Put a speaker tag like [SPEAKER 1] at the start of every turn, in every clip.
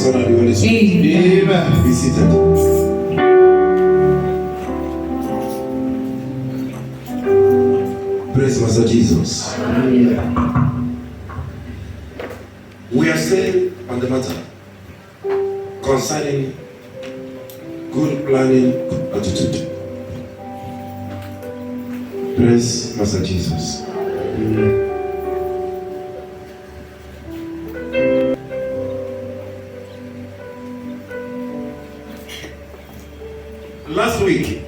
[SPEAKER 1] Son, and the Holy Spirit. Amen. Be seated. Praise Master Jesus. We are still on the matter concerning good planning, good attitude. Praise Master Jesus. Last week,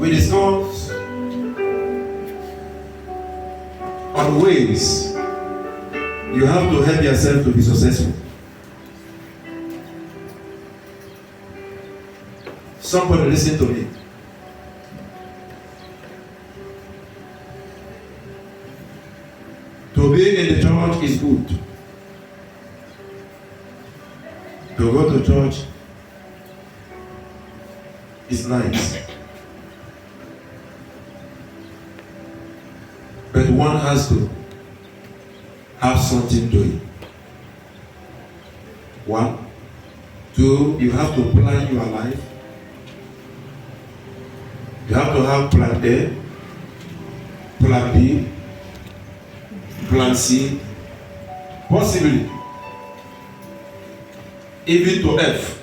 [SPEAKER 1] we discussed on ways you have to help yourself to be successful. Somebody listen to me. To be in the church is good. To go to church is nice. But one has to have something doing. 1, 2, you have to plan your life. You have to have plan A, plan B, plan C, possibly even to F.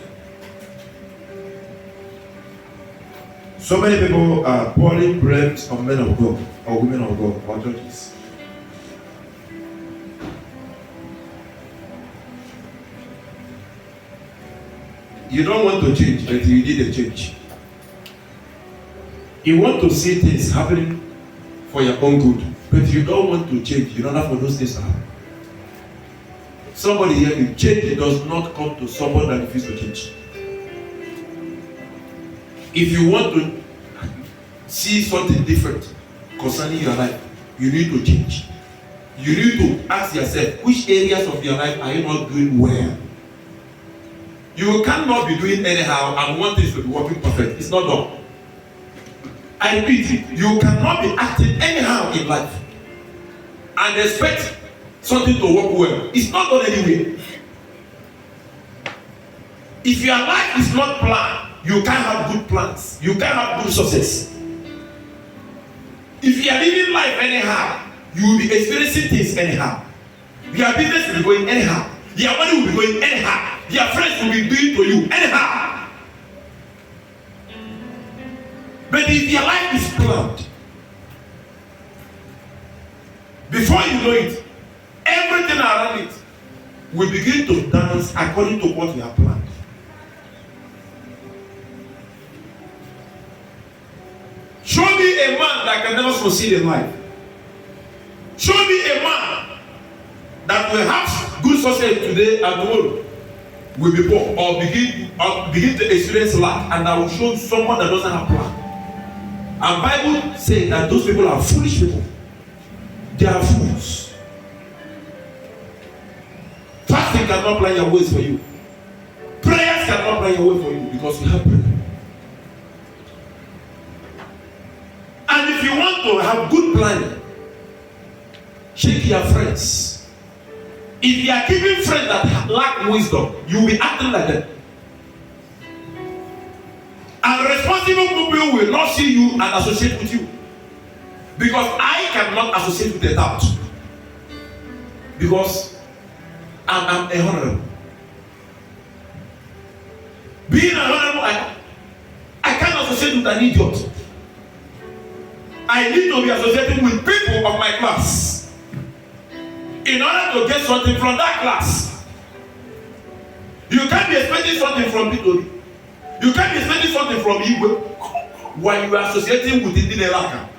[SPEAKER 1] So many people are pouring bread on men of God or women of God or churches. You don't want to change, but you need a change. You want to see things happening for your own good, but you don't want to change in order for those things to happen. Somebody here, if change does not come to someone that refuses to change. If you want to see something different concerning your life, you need to change. You need to ask yourself, which areas of your life are you not doing well? You cannot be doing anyhow and want things to be working perfect. It's not done. I repeat it, you cannot be acting anyhow in life and expect something to work well. It's not done anyway. If your life is not planned, you can't have good plans. You can't have good success. If you are living life anyhow, you will be experiencing things anyhow. Your business will be going anyhow. Your money will be going anyhow. Your friends will be doing to you anyhow. But if your life is planned, before you know it, everything around it will begin to dance according to what you have planned. Show me a man that can never succeed in life. Show me a man that will have good success today and tomorrow will be poor or begin to experience lack, and I will show someone that doesn't have plan. And Bible says that those people are foolish people. They are fools. Fasting cannot plan your ways for you. Prayers cannot plan your way for you because you have prayer. And if you want to have good planning, check your friends. If you are keeping friends that lack wisdom, you will be acting like them. And responsible people will not see you and associate with you. Because I cannot associate with a doubt. Because I'm a honorable. Being a honorable, I can't associate with an idiot. I need to be associating with people of my class in order to get something from that class. You can't be expecting something from Victory. You can't be expecting something from Igwe while you are associating with Idinelaka.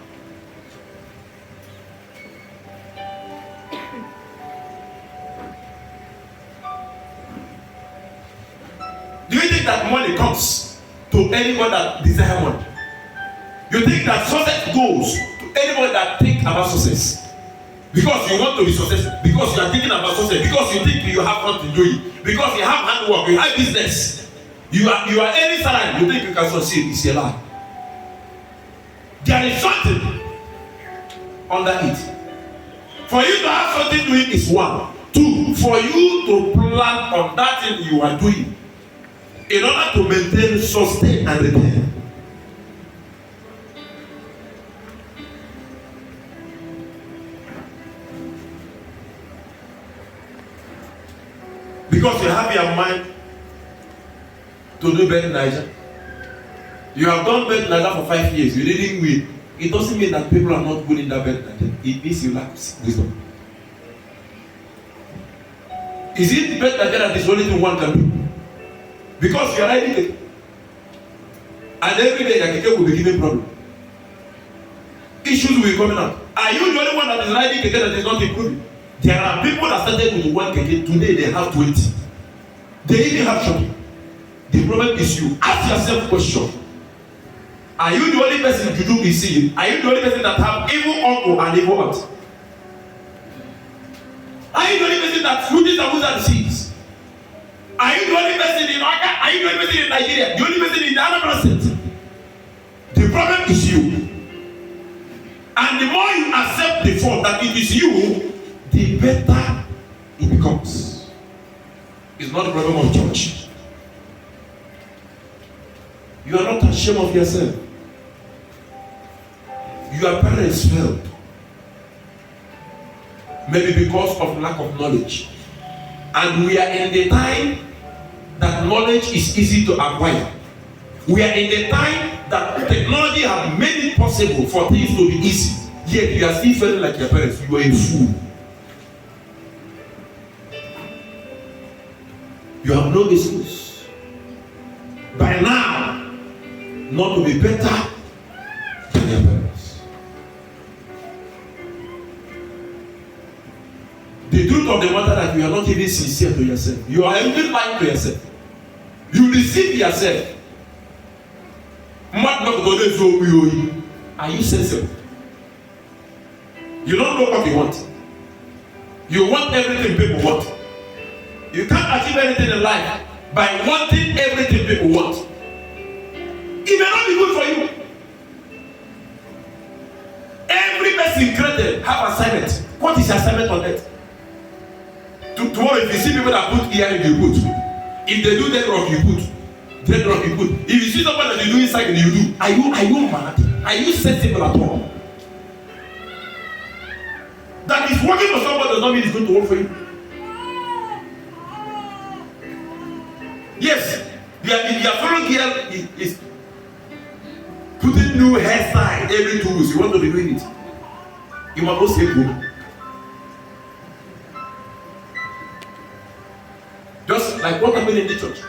[SPEAKER 1] Do you think that money comes to anyone that desires money? You think that success goes to anyone that think about success? Because you want to be successful, because you are thinking about success, because you think you have something doing, because you have handwork, you have business, you are any time you think you can succeed, it's a lie. There is something under it. For you to have something doing is one. Two, for you to plan on that thing you are doing in order to maintain, sustain, and repair. Because you have your mind to do better Niger. You have done better Niger for 5 years. You didn't win. It doesn't mean that people are not good in that better Niger. It means you lack wisdom. Is it better Niger that is only thing one can do? Because you are riding it. And every day your keke will be giving problem. Issues will be coming out. Are you the only one that is riding keke that is not improving? There are people that started with one keke, today they have 20. They even have shopping. The problem is you. Ask yourself question. Are you the only person to do is Are you the only person that have evil uncle and evil aunt? Are you the only person that loses and who's and sees? Are you the only person in Oka? Are you the only person in Nigeria? The only person in the other state? The problem is you. And the more you accept the fault that it is you, the better it becomes. It's not the problem of church. You are not ashamed of yourself. Your parents failed. Maybe because of lack of knowledge. And we are in the time that knowledge is easy to acquire. We are in the time that technology has made it possible for things to be easy. Yet you are still feeling like your parents. You are a fool. You have no excuse. By now, not to be better than your parents. The truth of the matter that you are not even sincere to yourself. You are even lying to yourself. You deceive yourself. Are you sensible? You don't know what you want. You want everything people want. You can't achieve anything in life by wanting everything people want. It may not be good for you. Every person created have assignment. What is your assignment on that? Tomorrow, if you see people that put earring, you put. If they do that wrong, you put. That wrong, you put. If you see someone that you do inside, you do. Are you mad? Are you sensible at all? That is working for someone does not mean it's going to work for you. Yes, your fellow girl is putting new hairstyle every 2 weeks. You want to be doing it. You must not say good. Just like what happened in the church.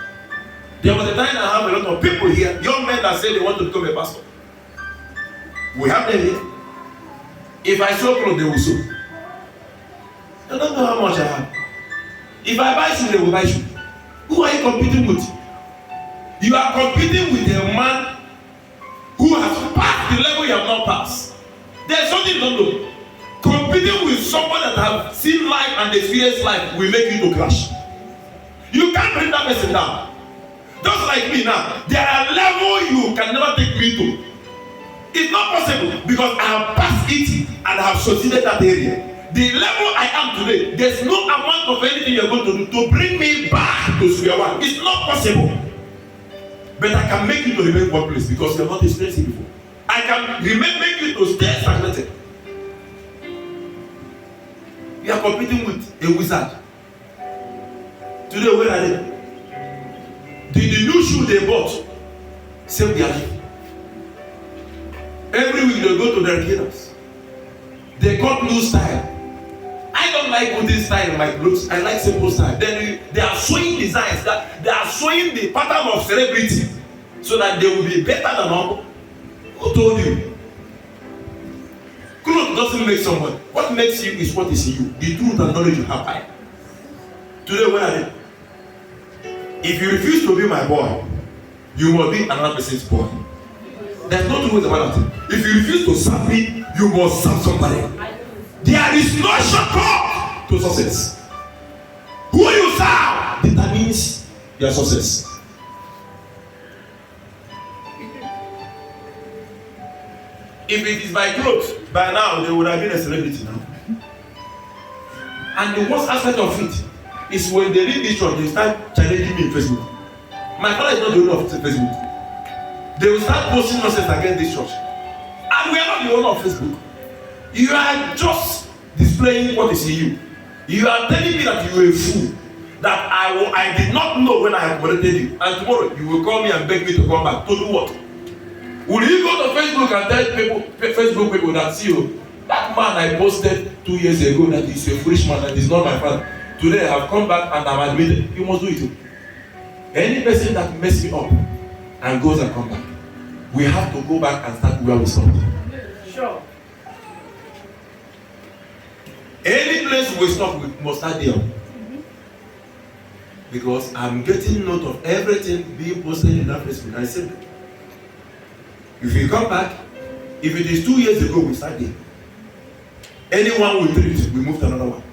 [SPEAKER 1] There was a time I have a lot of people here, young men that say they want to become a pastor. We have them here. If I sew clothes, they will sew. They don't know how much I have. If I buy shoes, they will buy shoes. Who are you competing with? You are competing with a man who has passed the level you have not passed. There's something you don't know. Competing with someone that has seen life and experienced life will make you to crash. You can't bring that person down. Just like me now, there are levels you can never take me to. It's not possible because I have passed it and I have succeeded that area. The level I am today, there's no amount of anything you're going to do to bring me back to square one. It's not possible. But I can make you to remain one place because you're not experienced it before. I can make you to stay stagnated. You are competing with a wizard. Today, where are they? The new shoe they bought save their life. Every week they go to their retailers. They got new style. I don't like putting style in my clothes. I like simple style. Then they are showing designs that they are showing the pattern of celebrity so that they will be better than normal. Who told you? Clothes doesn't make someone. What makes you is what is in you. The truth and knowledge you have. Today, where are they? If you refuse to be my boy, you will be another person's boy. There's no two ways about it. If you refuse to serve me, you must serve somebody. There is no shortcut to success. Who you serve determines your success. If it is by clothes, by now they would have been a celebrity now. And the worst aspect of it is when they read this church, they start challenging me in Facebook. My father is not the owner of Facebook. They will start posting nonsense against this church. And we are not the owner of Facebook. You are just displaying what is in you. You are telling me that you are a fool. That I did not know when I accommodated you. And tomorrow you will call me and beg me to come back. To do what? Will you go to Facebook and tell Facebook people that, see you, that man I posted 2 years ago that is a foolish man, that is not my father. Today I have come back and I'm admitted. You must do it too. Any person that messes me up and goes and come back, we have to go back and start where we stopped.
[SPEAKER 2] Sure.
[SPEAKER 1] Any place we stop, we must start there. Because I'm getting note of everything being posted in that Facebook. I said, if you come back, if it is 2 years ago, we start there. Anyone we treat, we move to another one.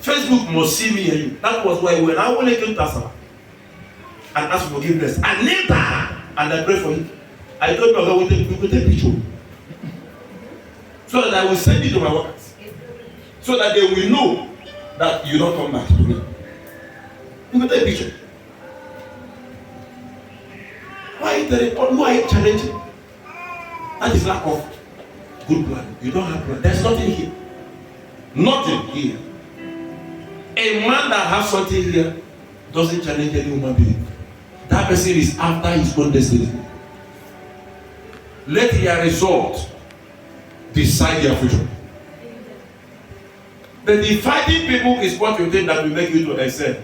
[SPEAKER 1] Facebook must see me and you. That was why when I only came to Asaba and asked for forgiveness, I knelt down and I prayed for him. I told my God, we will take picture. So that I will send it to my workers. So that they will know that you don't come back to me. We will take picture. Why are you challenging? That is lack of good plan. You don't have plan. There's nothing here. Nothing here. A man that has something here doesn't challenge any human being. That person is after his own destiny. Let their result decide their future. But the fighting people is what you think that will make you to excel.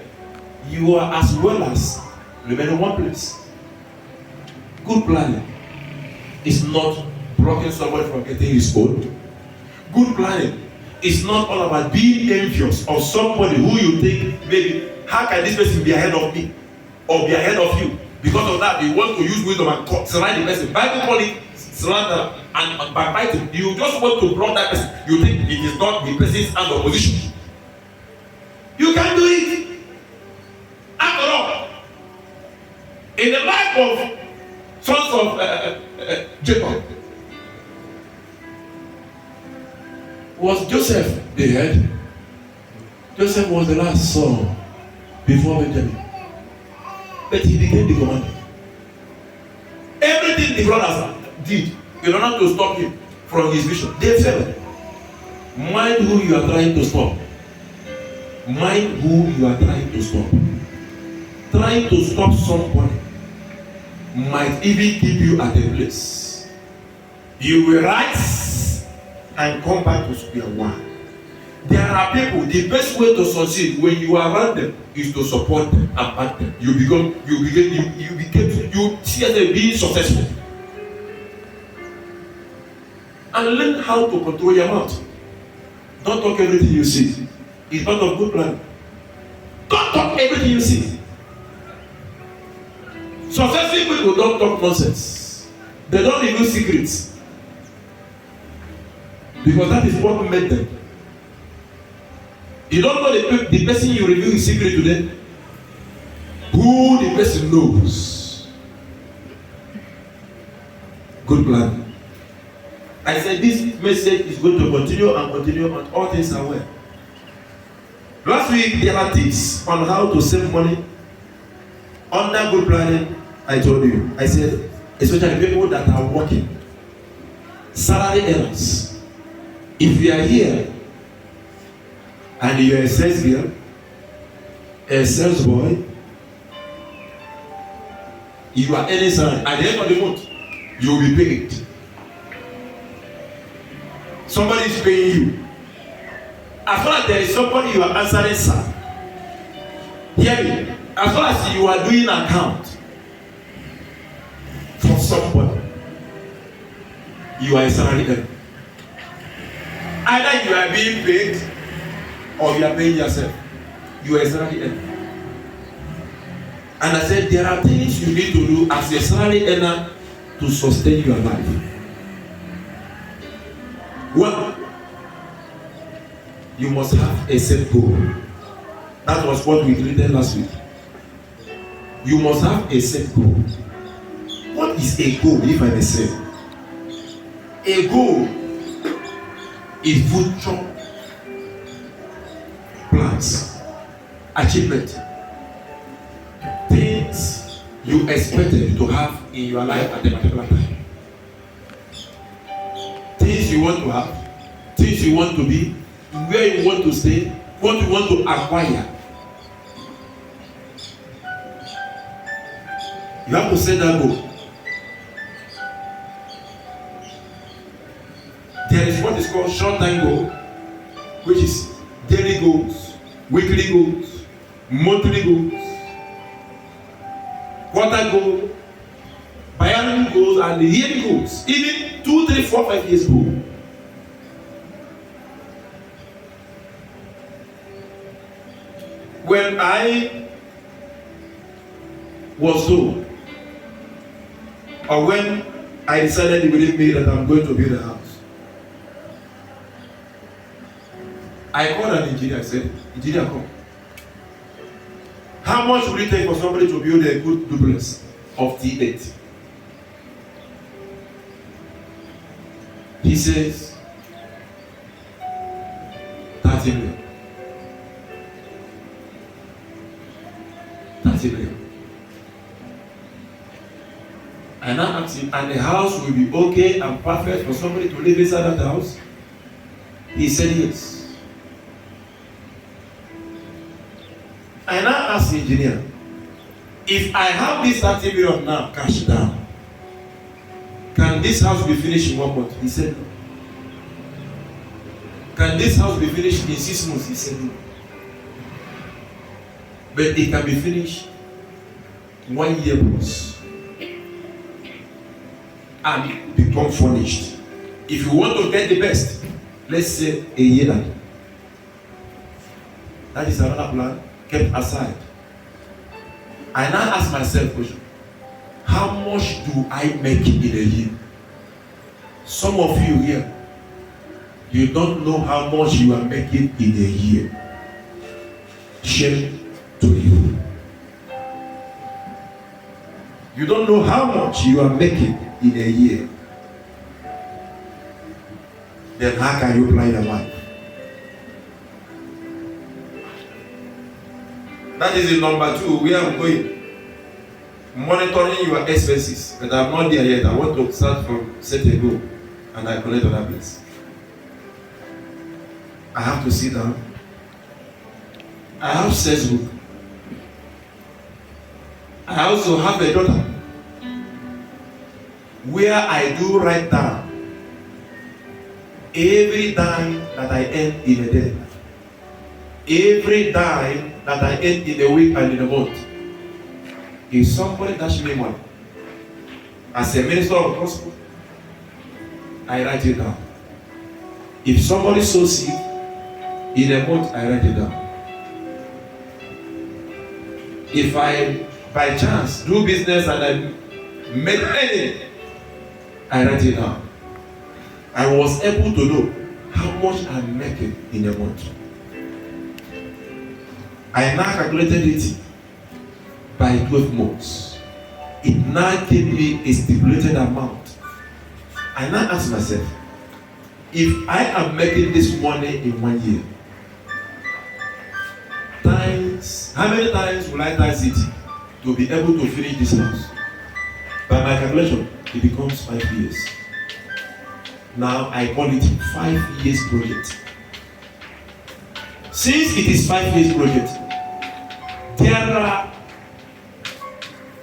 [SPEAKER 1] You are as well as remain in one place. Good planning is not blocking somebody from getting his own. Good planning is not all about being envious of somebody who you think maybe, how can this person be ahead of me or be ahead of you? Because of that, you want to use wisdom and surround the person. Bible call it slander and backbiting. You just want to block that person. You think it is not the person's hand or position. You can do it. After all, in the life of sons of Jacob, was Joseph the head? Joseph was the last son before Benjamin. But he became the commander. Everything the brothers did in order to stop him from his vision, they failed. Mind who you are trying to stop. Mind who you are trying to stop. Trying to stop somebody might even keep you at a place. You will rise and come back to square one. There are people, the best way to succeed when you are around them is to support them and back them. You see yourself being successful. And learn how to control your mouth. Don't talk everything you see. It's part of good plan. Don't talk everything you see. Successful people don't talk nonsense. They don't reveal secrets. Because that is what made them. You don't know the person you reveal his secret to them. Who the person knows. Good plan. I said this message is going to continue and continue and all things are well. Last week there are tips on how to save money. Under good planning, I told you. I said, especially people that are working. Salary earners. If you are here and you are a sales girl, a sales boy, you are earning salary. At the end of the month, you will be paid. Somebody is paying you. As long as there is somebody you are answering, sir. Hear me. As long as you are doing account for somebody, you are a salary earner. Either you are being paid or you are paying yourself. You are a salary earner. And I said there are things you need to do as a salary earner to sustain your life. One, you must have a set goal. That was what we treated last week. You must have a set goal. What is a goal, if I may say? A goal is future advance, achievement, things you expected to have in your life at a particular time, things you want to have, things you want to be, where you want to stay, what you want to acquire. You have to set that goal. There is what is called short-term goal, which is daily goals, weekly goals, monthly goals, quarter goal, biannual goals, and yearly goals, even 2, 3, 4, 5 years goal. When I was told, or when I decided within me that I'm going to build a house, I called an engineer. I said, "Engineer, come. How much will it take for somebody to build a good duplex of T8?" He says, 30 million. 30 million. And I asked him, and the house will be okay and perfect for somebody to live inside that house? He said yes. And I asked the engineer, if I have this 30 million now, cash down, can this house be finished in 1 month? He said no. Can this house be finished in 6 months? He said no. But it can be finished 1 year plus and become furnished. If you want to get the best, let's say a year. That is another plan kept aside. I now ask myself question, how much do I make in a year? Some of you here, you don't know how much you are making in a year. Shame to you. You don't know how much you are making in a year. Then how can you plan your life? That is the number 2 where I'm going. Monitoring your expenses. But I'm not there yet. I want to start from set a goal and I collect other place. I have to sit down. I have Facebook. I also have a daughter where I do write down every dime that I earn in a day, every dime that I earn in a week and in a month. If somebody dash me money, as a minister of the gospel, I write it down. If somebody sows seed in a month, I write it down. If I by chance do business and I make money, I write it down. I was able to know how much I'm making in a month. I now calculated it by 12 months. It now gave me a stipulated amount. I now ask myself, if I am making this money in 1 year, times, how many times will I times it to be able to finish this house? By my calculation, it becomes 5 years. Now I call it 5 years project. Since it is 5 years project, there are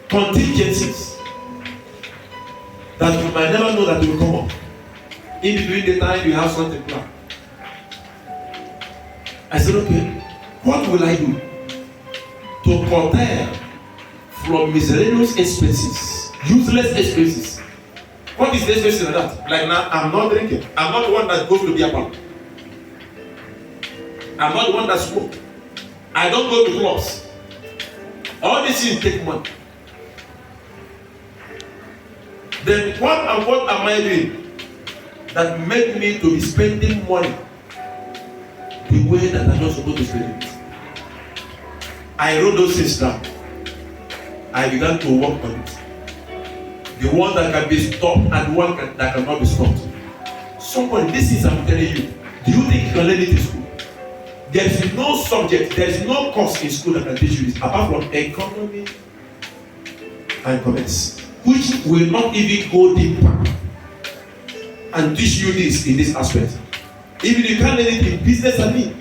[SPEAKER 1] contingencies that you might never know that will come up. In between the time you have something planned. I said, okay, what will I do to protect from miscellaneous expenses, useless expenses? What is the expense in that? Like now, I'm not drinking. I'm not the one that goes to the bar. I'm not the one that smokes. I don't go to clubs. All these things take money. Then what am I doing that make me to be spending money the way that I'm not supposed to spend it? I wrote those things down. I began to work on it. The one that can be stopped and the one that cannot be stopped. Somebody, this is I'm telling you. Do you think you can learn it in school? There is no subject, there is no course in school that can teach you this apart from economy and commerce, which will not even go deeper and teach you this in this aspect. Even you can't learn it in business and me.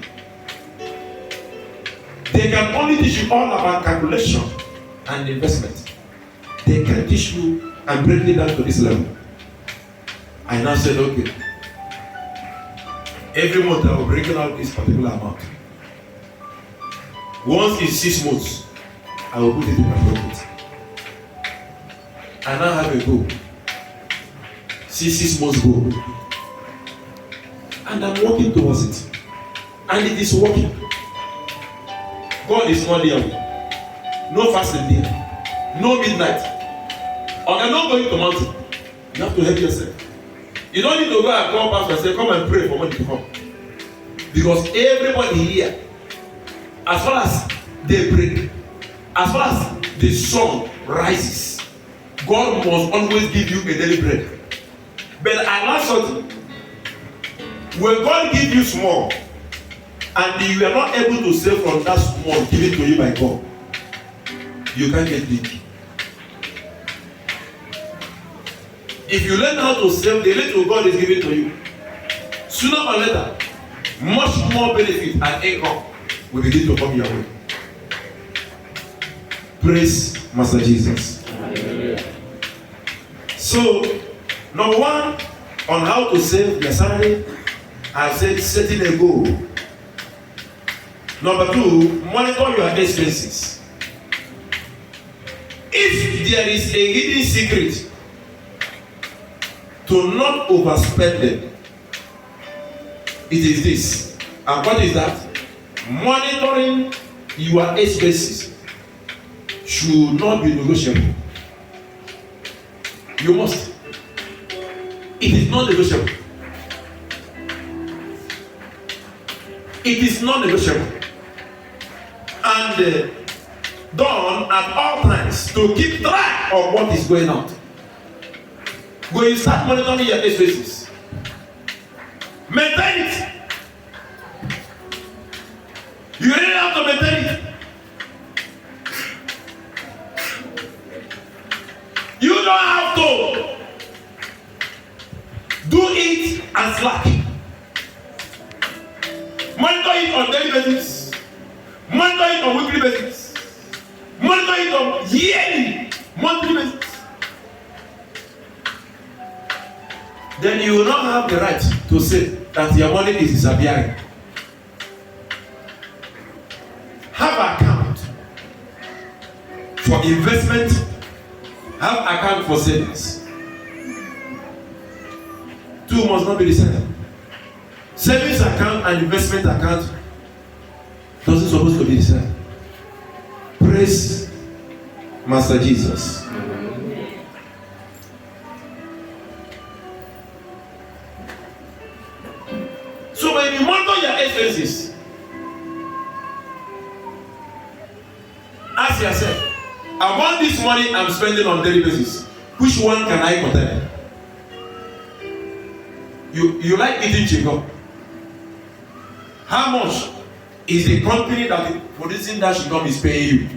[SPEAKER 1] They can only teach you all about calculation and investment. They can teach you and break it down to this level. I now said, okay, every month I will bring out this particular amount. Once in 6 months, I will put it in my pocket. I now have a goal. See 6 months goal. And I'm working towards it. And it is working. God is not there. No fasting there. No midnight. Or you're not going to mountain. You have to help yourself. You don't need to go and call pastor and say, come and pray for money to come. Because everybody here, as far as they break, as far as the sun rises, God must always give you a daily bread. But I learned something. When God gives you small, and you are not able to save from that small given to you by God, you can't get big. If you learn how to save the little God is giving to you, sooner or later, much more benefit and income will begin to come your way. Praise Master Jesus. Hallelujah. So, number one, on how to save your salary, I've said setting a goal. Number two, monitor your expenses. If there is a hidden secret to not overspend them, it is this. And what is that? Monitoring your expenses should not be negotiable. You must. It is not negotiable. It is not negotiable. And done at all times to keep track of what is going on. When you start monitoring your expenses, maintain it. You really have to maintain it. You don't have to do it and slack. Monitor it on daily basis. Monitor it on weekly basis. Monitor it on yearly, monthly basis. Then you will not have the right to say that your money is disappearing. Have account for investment. Have account for savings. Two must not be the same. Savings account and investment account doesn't supposed to be the same. Praise Master Jesus. So when you monitor your expenses, ask yourself, among this money I'm spending on daily basis, which one can I protect? You like eating chicken. How much is the company that is producing that chicken is paying you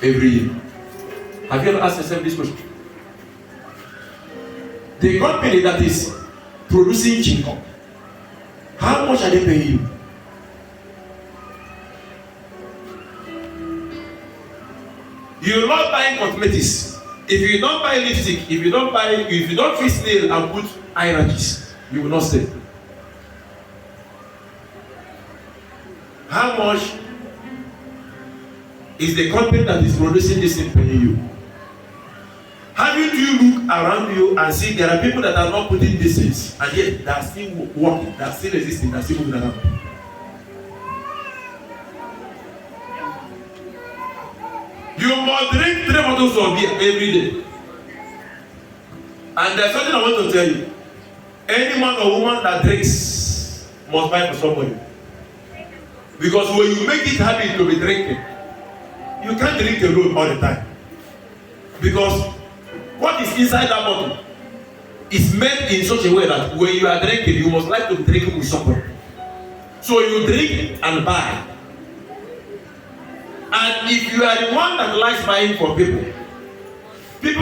[SPEAKER 1] every year? Have you ever asked yourself this question? The company that is producing chicken, how much are they paying you? You're not buying cosmetics. If you don't buy lipstick, if you don't fix nail and put eyelashes, you will not stay. How much is the company that is producing this thing paying you? Haven't you look around you and see there are people that are not putting these things and yet they are still working, they are still existing, they are still moving around? You must drink 3 bottles of beer every day. And there's something I want to tell you. Any man or woman that drinks must buy for somebody. Because when you make it habit to be drinking, you can't drink alone all the time. Because what is inside that bottle is made in such a way that when you are drinking, you must like to be drinking with somebody. So you drink and buy. And if you are the one that likes buying for people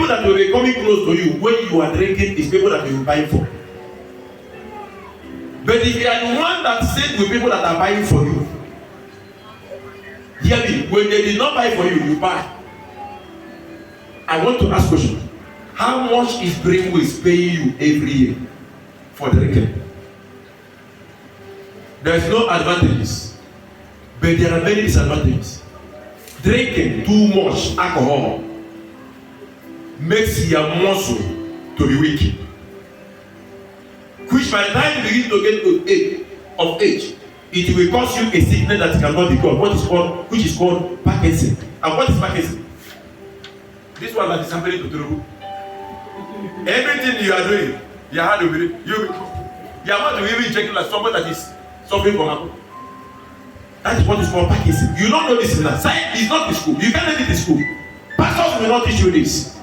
[SPEAKER 1] that will be coming close to you when you are drinking is people that you will buy for. But if you are the one that sits with people that are buying for you, hear me, when they did not buy for you, you buy. I want to ask a question. How much is Brainwaves paying you every year for drinking? There is no advantages, but there are many disadvantages. Drinking too much alcohol makes your muscle to be weak, which by the time you begin to get of age, it will cause you a sickness that cannot be called, which is called Parkinson. And what is Parkinson? This one that is happening to Turubu. Everything you are doing, you are about to even check like somebody that is suffering from alcohol. That is what is called Parkinson. You don't know this in that. Science is not in school. You can't learn it in school. Pastors will not teach you this.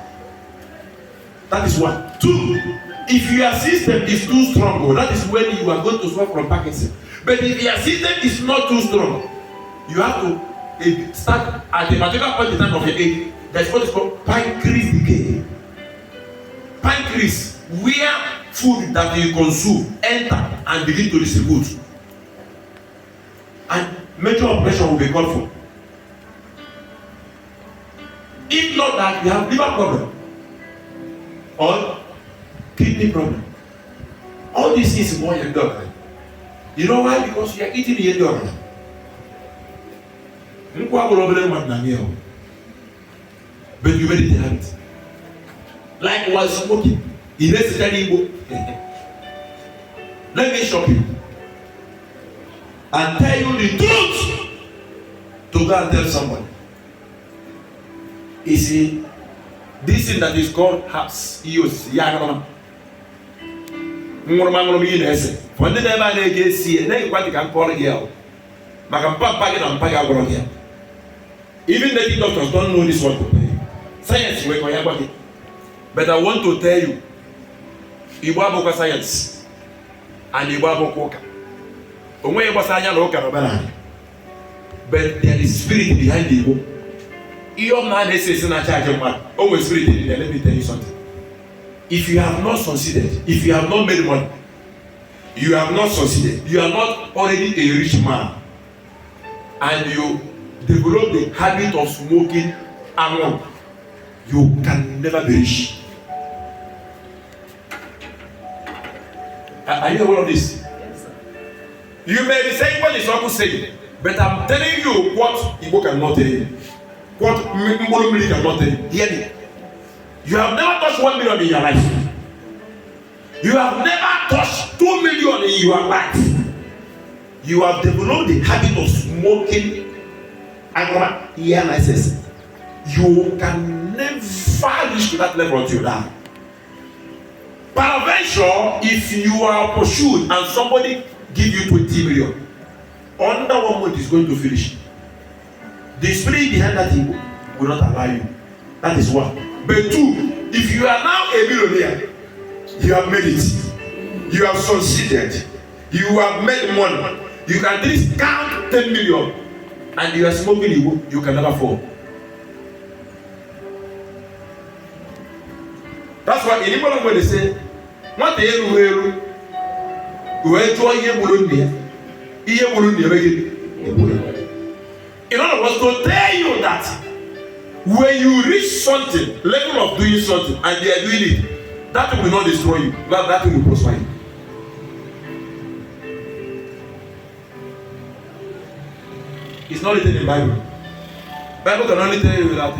[SPEAKER 1] That is one. Two, if your system is too strong, that is when you are going to suffer from Parkinson. But if your system is not too strong, you have to start at a particular point in time of your age. That's what is called pancreas decay. Pancreas, where food that you consume enter and begin to distribute. And major operation will be called for. If not that, you have liver problem or kidney problem. All these things more in the You know why? Because you are eating the endurance. But you already have it. Like while smoking, let me shock you and tell you the truth to go and tell somebody. You see, this thing that is called herbs, when they never get see, they can call it girl. Even the doctors don't know this one. Science we go. But I want to tell you, Iwabo science and Iwabo koka. But there is spirit behind the Igbo. Your man is in a charge of man. Always spirit in there. Let me tell you something. If you have not succeeded, if you have not made money, you have not succeeded, you are not already a rich man, and you develop the habit of smoking alone, you can never be rich. Are you aware of this? Yes, sir. You may be saying what is Uncle saying, but I'm telling you what Igbo cannot tell you. What Mbolo cannot tell you. Hear me. You have never touched 1 million in your life. You have never touched 2 million in your life. You have developed the habit of smoking and you can never reach to that level until you die. Peradventure, if you are pursued and somebody give you 20 million, under 1 month is going to finish. The spirit behind that thing will not allow you. That is one. But two, if you are now a millionaire, you have made it. You have succeeded. You have made money. You can at least count 10 million, and you are smoking, you can never fall. That's why in Igbo when they say, "What the hell will you enjoy here Burundi? Here Burundi again." In other words, to tell you that when you reach something, level of doing something, and they are doing it, that will not destroy you. That will prosper you. It's not written in the Bible. Bible can only tell you that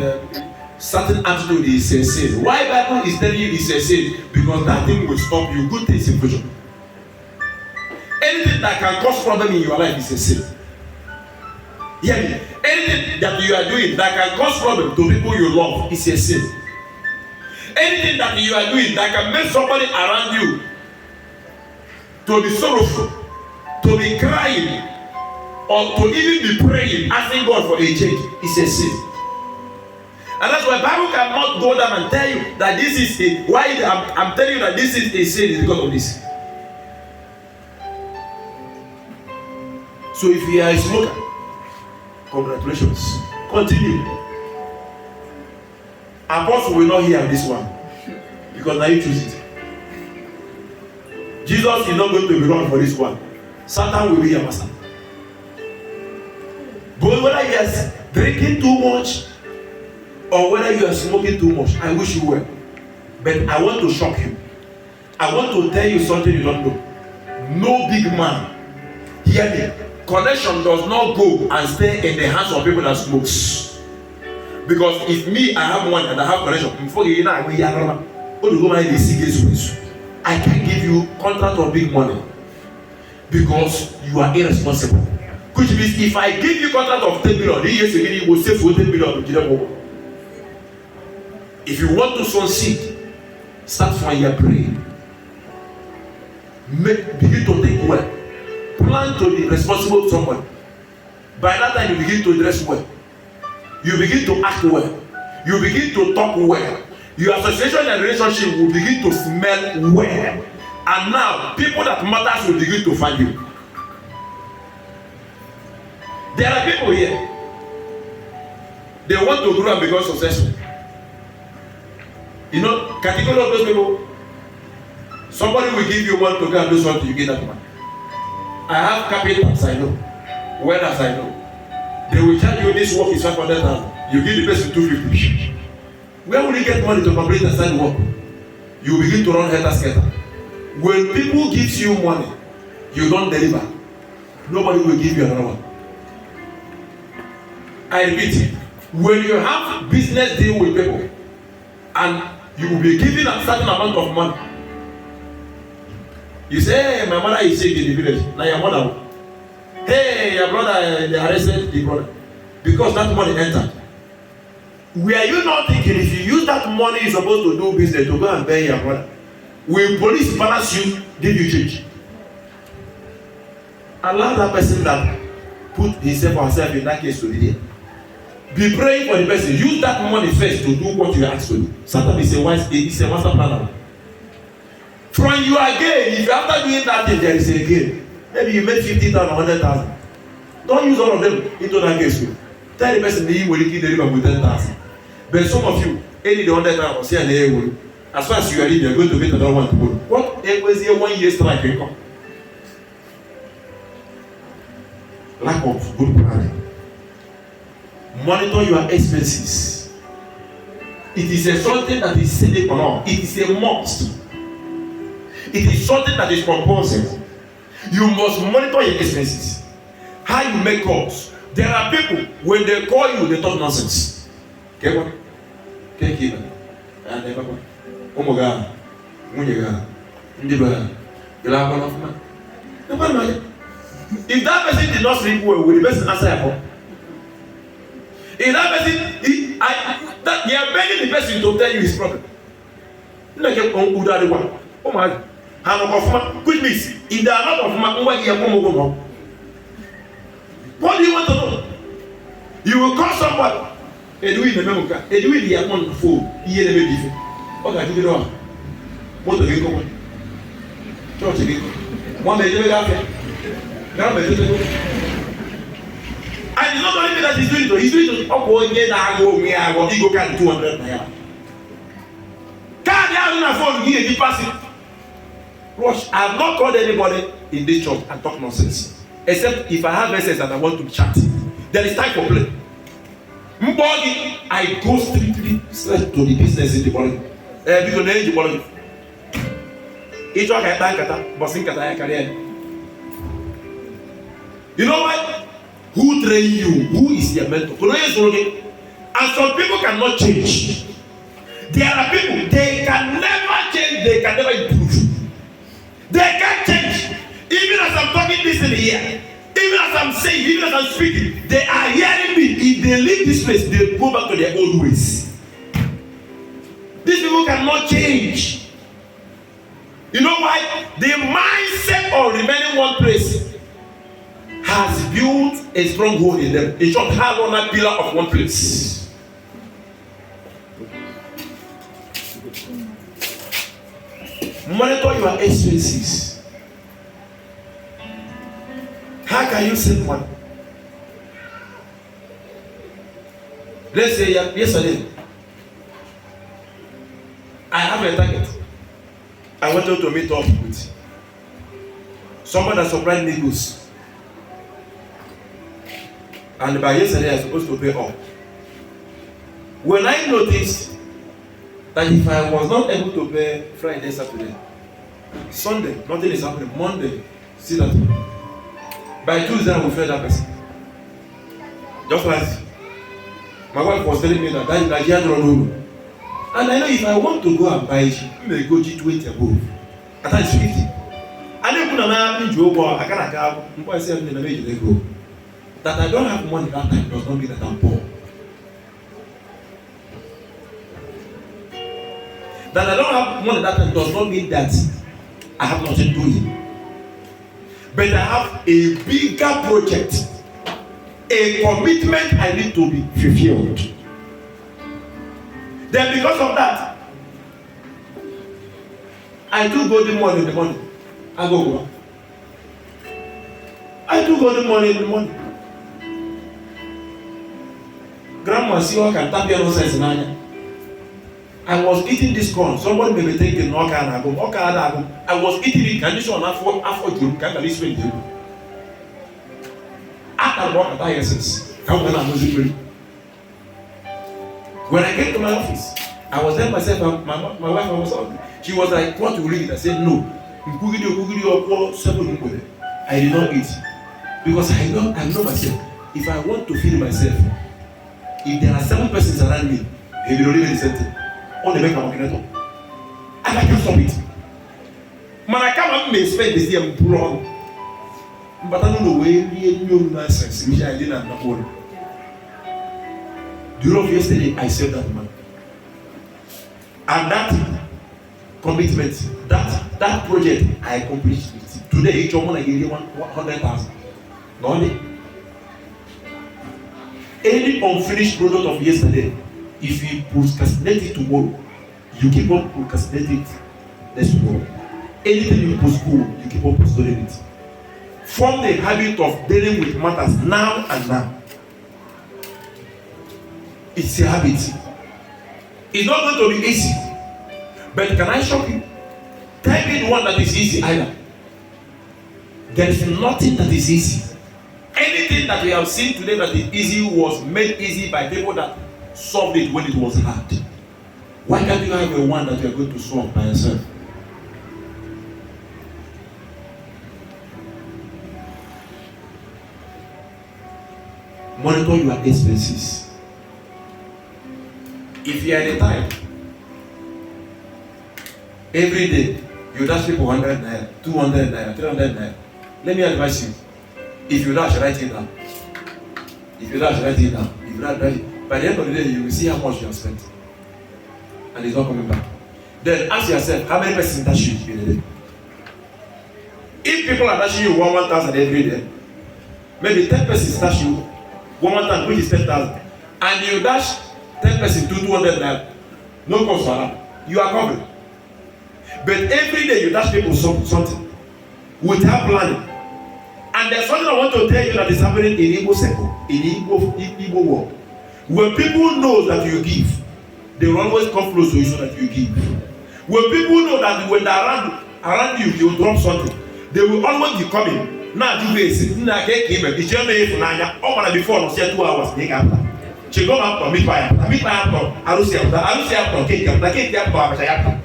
[SPEAKER 1] certain attitude is a sin. Why Bible is telling you it's a sin? Because that thing will stop you. Good things in future. Anything that can cause problem in your life is a sin. Hear me. Anything that you are doing that can cause problem to people you love is a sin. Anything that you are doing that can make somebody around you to be sorrowful, to be crying, or to even be praying, asking God for a change, is a sin. And that's why the Bible cannot go down and tell you that this is a, why I'm telling you that this is a sin is because of this. So if you are a smoker, congratulations. Continue. Apostle will not hear this one because now you choose it. Jesus is not going to be wrong for this one. Satan will be your master. But whether you are drinking too much or whether you are smoking too much, I wish you well. But I want to shock you. I want to tell you something you don't know. No big man, hear me, connection does not go and stay in the hands of people that smokes. Because if me, I have one and I have connection, I can give you contract of big money because you are irresponsible. Which means if I give you contract of 10 million, you will save for 10 million. If you want to sow seed, start from your brain. Begin to think well. Plan to be responsible to someone. By that time, you begin to dress well. You begin to act well. You begin to talk well. Your association and relationship will begin to smell well. And now, people that matters will begin to find you. There are people here. They want to grow and become successful. You know, category of those people. Somebody will give you money to go and do something, you get that money. I have carpenters I know, welders I know. They will charge you this work is 500,000. You give the person 250. Where will you get money to complete the side work? You begin to run helter-skelter. When people gives you money, you don't deliver. Nobody will give you another one. I repeat, when you have business deal with people, and you will be given a certain amount of money, you say, hey, my mother is sick in the village. Now your mother, hey, your brother, they arrested the brother. Because that money entered. Were you not thinking if you use that money you're supposed to do business to go and bury your brother? Will police balance you, give you change? Allow that person that put himself or herself in that case to be there. Be praying for the person. Use that money first to do what you ask to do. Satan is a master planner. From you again, if after doing that thing there is a gain, maybe you made 50,000, 100,000. Don't use all of them into that case. Tell the person that you will deliver with 10,000. But some of you, any the 100,000, say an area. As far as you are in, you are going to get another one to go. What was here 1 year strike income? Lack of good planning. Monitor your expenses. It is something that is sitting on. It is a must. It is something that is compulsory. You must monitor your expenses. How you make calls. There are people, when they call you, they talk nonsense. Okay, what? Okay, keep it. Oh my God. If that person did not sleep well, will the person answer your phone? If that person, they are begging the person to tell you his problem. Oh my God. Which means, if they are not of man, what do you want to know? You will call somebody. Edwin the Memuka, Edwin the Amon fool, he never give. What I do it all. What do you go? Church again. One day, you have it. And it's not only that he's doing it, he's doing it. Oh, boy, yeah, I go, he go carry 200 naira. Can't have enough phone here, he pass it. Rush, I have not called anybody in this church and talk nonsense. Except if I have messages that I want to chat. There is time for play. Mboggy, I go straight to the business in the morning. Because they in the morning. Each one can bank kata, bossing kata ya career. You know what? Who train you? Who is their mentor? And some people cannot change. There are people, they can never change, they can never improve. They can't change. Even as I'm talking this in here, even as I'm saying, even as I'm speaking, they are hearing me. If they leave this place, they go back to their old ways. These people cannot change. You know why? The mindset of remaining one place has built a stronghold in them. It should have on a pillar of one place. Monitor your expenses. How can you save money? Let's say yesterday, I have a target. I wanted to meet up with someone that supplied me goods. And by yesterday, I was supposed to pay up. When I noticed that if I was not able to pay Friday, Saturday, Sunday, nothing is happening. Monday, see that. By Tuesday, I will pay that person. Just like my wife was telling me that is Nigerian run. And I know if I want to go and buy it, I may go G20 above. At times 50. I don't put an job or I can't have that I don't have money that time does not mean that I'm poor. That I don't have money that time does not mean that I have nothing doing. But I have a bigger project, a commitment I need to be fulfilled. Then because of that, I do golden money in the morning. I go work. I do golden money in the morning. Grandma see what can tap your nonsense in Anya. I was eating this corn. Somebody may be thinking, I was eating it. Can you show an after June? Can you spend it? After work at ISS, when I came to my office, I was there myself. My wife was out. She was like, "Want to read it?" I said, "No." I did not eat because I know myself. If I want to feed myself, if there are 7 persons around me, they will live in the center. On the make and I can't stop it. Man, I can't make spend this year wrong. But I don't know where you nonsense, which I didn't know. During yesterday, I saved that man. And that commitment, that project, I accomplished it. Today, each one I give you 100,000. Not only. Any unfinished product of yesterday, if you procrastinate it tomorrow, you keep on procrastinating it next tomorrow. Anything you postpone, you keep on postponing it. Form the habit of dealing with matters now and now. It's a habit. It's not going to be easy. But can I shock you? Tell me the one that is easy either. There is nothing that is easy. Anything that we have seen today that is easy was made easy by people that solved it when it was hard. Why can't you have a one that you are going to solve by yourself? Monitor your expenses. If you are in a time, every day you dash people 100 naira, 200 naira, 300 naira. Let me advise you. If you dash, write it down. If you dash, write it down. If you dash, write it. By the end of the day, you will see how much you have spent. And it's not coming back. Then ask yourself, how many persons dash you in a day? If people are dashing you 1,000 every day, maybe 10 persons dash you 1,000, which is 10,000. And you dash 10 persons to 200 naira. No cost for that. You are covered. But every day you dash people something without planning. And there's something I want to tell you that is happening in Igbo circle, in Igbo world. When people know that you give, they will always come close to you so that you give. When people know that when they're around you, you will drop something, they will always be coming. Now do this. Now get him. It's your name. Oh, man, before no say 2 hours. Make after. She go up to meet by after. Meet by after. I will say after. Cake after. Cake after.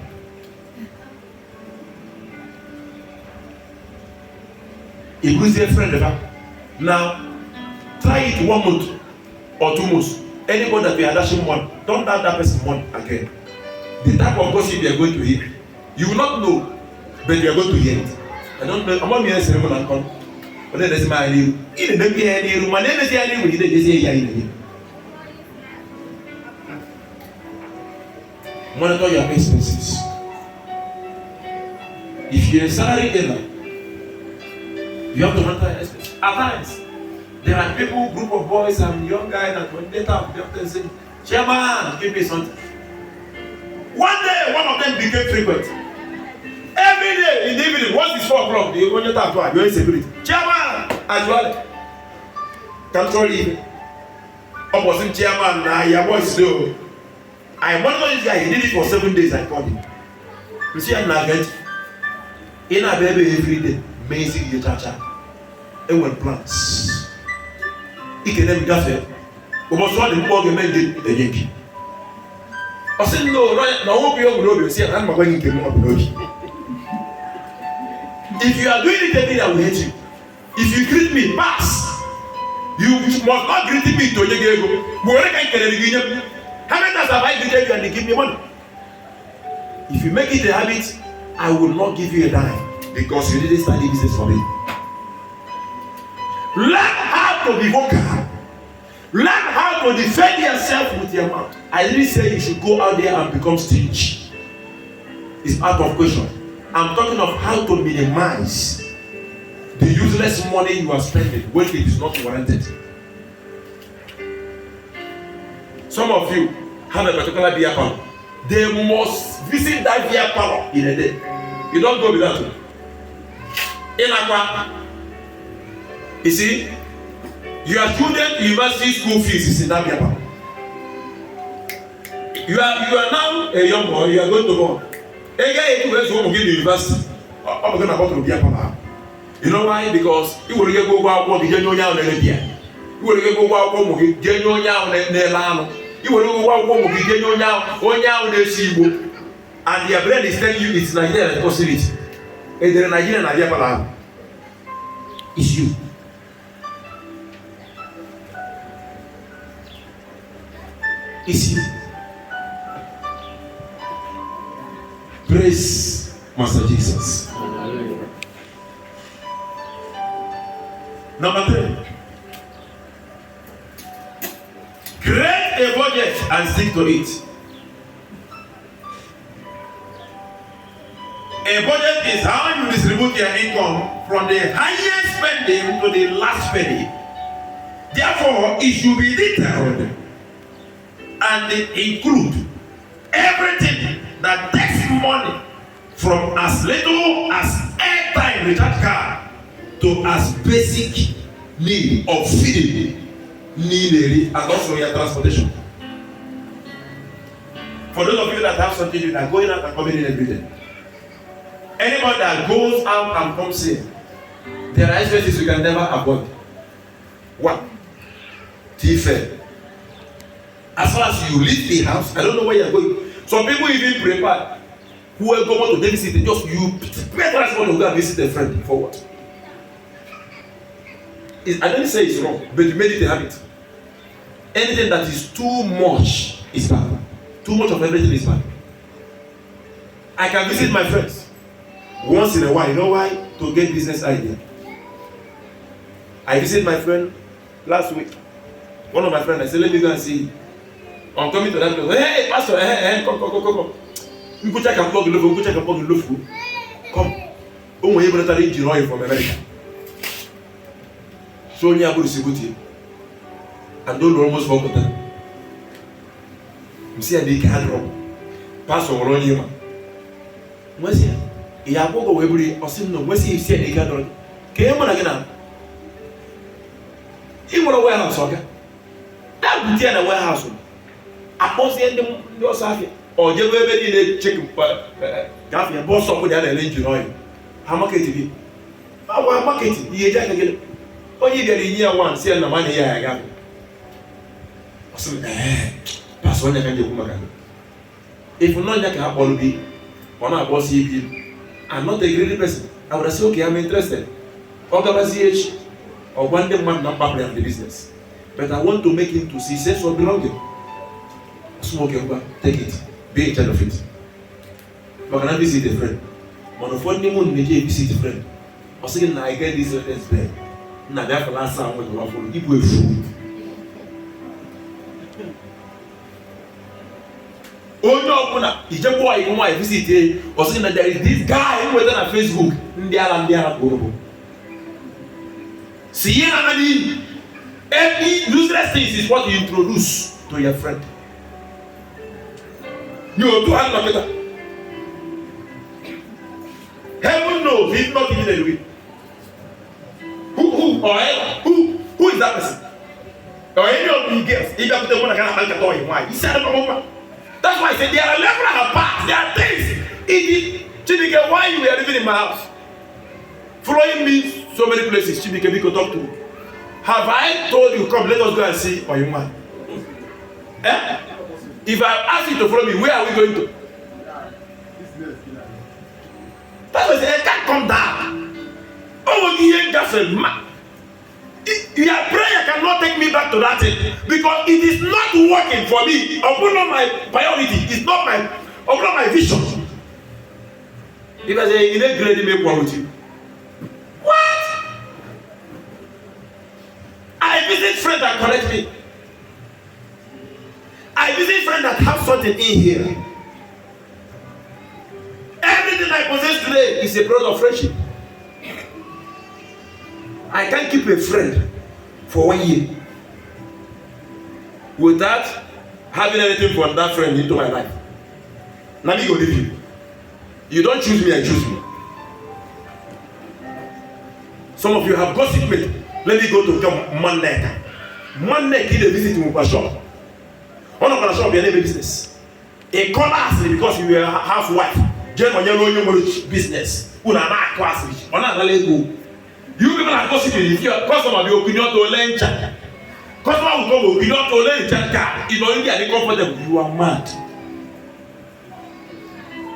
[SPEAKER 1] If you see a friend of her, now try it 1 month or 2 months. Anybody that we are dashing money, don't dash that person money again. The type of gossip you are going to hear, you will not know, but you are going to hear it. I don't know. I'm not here saying I'm not. But then there's my new. In the new room, my name is here. We did this here. Monitor your expenses. If you're a salary earner, you have to monitor your expenses. At times, there are people, group of boys and young guys that when they talk, they say, "Chairman, give me something." One day, one of them became frequent. Every day in the evening, once it's 4 o'clock, they want to talk to you. Security. Chairman, Actually, control it. Opposite chairman, your voice slow. I monitor this guy, he did it for 7 days. I called him. You see, I'm not getting. In a baby every day, amazing the chacha. It went plants. He can never get it. But what's what the poor men did the yankee? I said, no, right now, I hope you will see. I'm going to get more. If you are doing it every day, I will hate you. If you greet me, pass. You must not greet me to your how many times have I greeted you and they give me money? If you make it a habit, I will not give you a dime because you didn't study business for me. Learn how to be vocal. Learn how to defend yourself with your mouth. I didn't say you should go out there and become stingy. It's out of question. I'm talking of how to minimize the useless money you are spending when it is not warranted. Some of you have a particular beer parlor. They must visit that beer parlor in a day. You don't go without it. In Aqua, you see, your student university school fees is in that beer parlor. You are now a young boy. You are going to go. A guy who is going to university. I'm going to go to beer parlor. You know why? Because you will get go out what the genuine out in beer. You will get go out what the genuine out in the land. You will go out what the genuine out in the sea. And their bread is telling you it's Nigerian possibility. And the Nigerian beer parlor. It's you. It's you. Praise Master Jesus. Number 3. Create a budget and stick to it. A budget is how you distribute your income from the highest spending to the last penny. Therefore, it should be detailed and include everything that takes money from as little as airtime recharge card to as basic need of feeding, need, and also your transportation. For those of you that have something that are going out and coming in every day, anybody that goes out and comes in, there are expenses you can never avoid. One, thief. As far as you leave the house, I don't know where you're going. Some people even prepare. Who are going to visit, just you pay transport to go and visit a friend. For what? I don't say it's wrong, but you made it a habit. Anything that is too much is bad. Too much of everything is bad. I can visit my friends once in a while. You know why? To get business idea. I visited my friend last week. One of my friends, I said, let me go and see him. I'm coming to that place. Hey, pastor, come. You go check and plug the loaf. Come. Oh, we're able to take engine oil from America. So you are going to see good. And don't almost forget that. You see, I did can't wrong. Pastor, we're on you. What's here? You are going to go every or no. What's here? You see, I can't wrong. Can you again? You want a warehouse, okay? That would be a warehouse. I post the end of your side. Or you will be the chicken, got your boss up with that engine oil. How much it be? Our market, the agent again. Oh, you get in year one, sell the money here. I got it. So, pass on the kind of woman. If you're not that can all be, one of us, I'm not a greedy person. I would say, okay, I'm interested. Organization or one day, man, not part of the business. But I want to make him to see sense of belonging. Smoke your take it. Be in charge of it. But can I visit a friend? One of one demon may visit a friend. I was saying, I get this let's play. Now that's the last time I'm going to give you food. Oh no, you just go and I visit. I was saying that there is this guy who was on Facebook. India. See, any useless things is what you introduce to your friend. You do have no better. Heaven knows he's not giving it away. Who is that person? Or any of the girls, if you have to one kind of toy, why? He said, that's why I said there are levels and parts, there are things. Chibike, why you were living in my house? Following me so many places, Chibike, we could talk to. Have I told you, come, let us go and see Oyuma? Eh? If I ask you to follow me, where are we going to? That's why I said, I can't come down. Oh, you ain't got a man. Your prayer cannot take me back to that thing because it is not working for me. Upon my priority, it's not my vision. If I say, you ain't ready to make one with you. What? I visit friends that correct me. I visit friends that have something in here. Everything I possess today is a product of friendship. I can't keep a friend for 1 year without having anything from that friend into my life. Now me go leave you. You don't choose me, I choose me. Some of you have gossip me. Let me go to come Monday. Monday, he dey visit me for shop. One of the shop, your name business. A call us because you are housewife. Jen on your business. Una na class. Ona na let go. You people are gossiping. If your customer be opinion to learn chat, customer will come opinion to learn chat. If only they are comfortable, you are mad.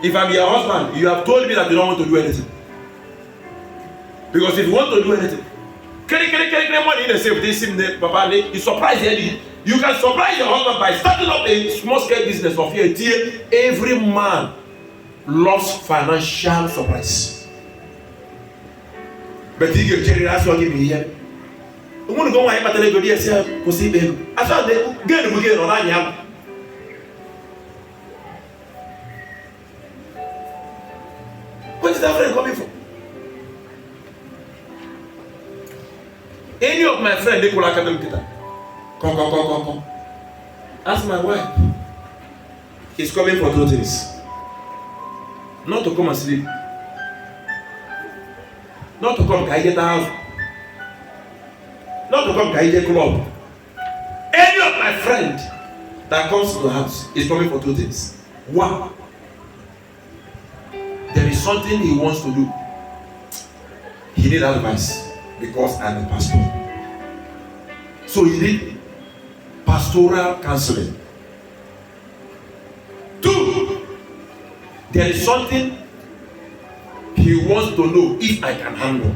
[SPEAKER 1] If I'm your husband, you have told me that you don't want to do anything. Because if you want to do anything, carry money in the safe. They seem that Papa, you surprise Eddie. You can surprise your husband by starting up a small scale business of your deal. Every man loves financial surprise. But you get carried as well, give me here. I'm going to go and go to the see them. I thought they get again on that. Where is that friend coming from? Any of my friends, they could like them. Come. Ask my wife. He's coming for 2 things. Not to come and sleep. Not to come to the house. Not to come to the club. Any of my friend that comes to the house is coming for 2 things. 1, there is something he wants to do. He needs advice because I'm a pastor. So he need pastoral counseling. 2, there is something he wants to know if I can handle.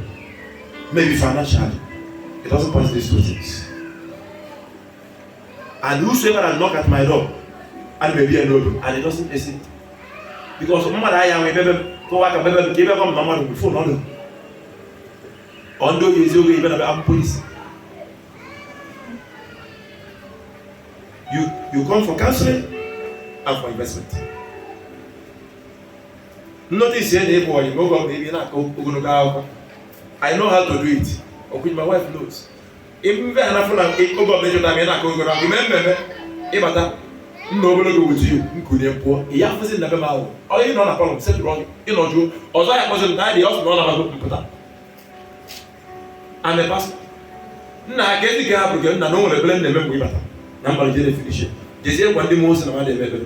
[SPEAKER 1] Maybe financially. It doesn't pass these 2 things. And whosoever has knocked at my door, and maybe I know him, and he doesn't listen. Because mama that I am a baby, go back and baby, give up mama before no. Although he is even a police. You come for counseling and for investment. Notice here, boy, you go up, maybe not go. I know how to do it. Or which my wife knows. Even when I feel like go up, maybe not go. Remember, if no go with you, couldn't pour. He has to never know. Or you know, a problem, set wrong. You know, you. Although I wasn't dying, he also know about it. I'm a pastor. Now, get the gap again. I know what I blame them with. Number didn't finish it. They say one day most of the level.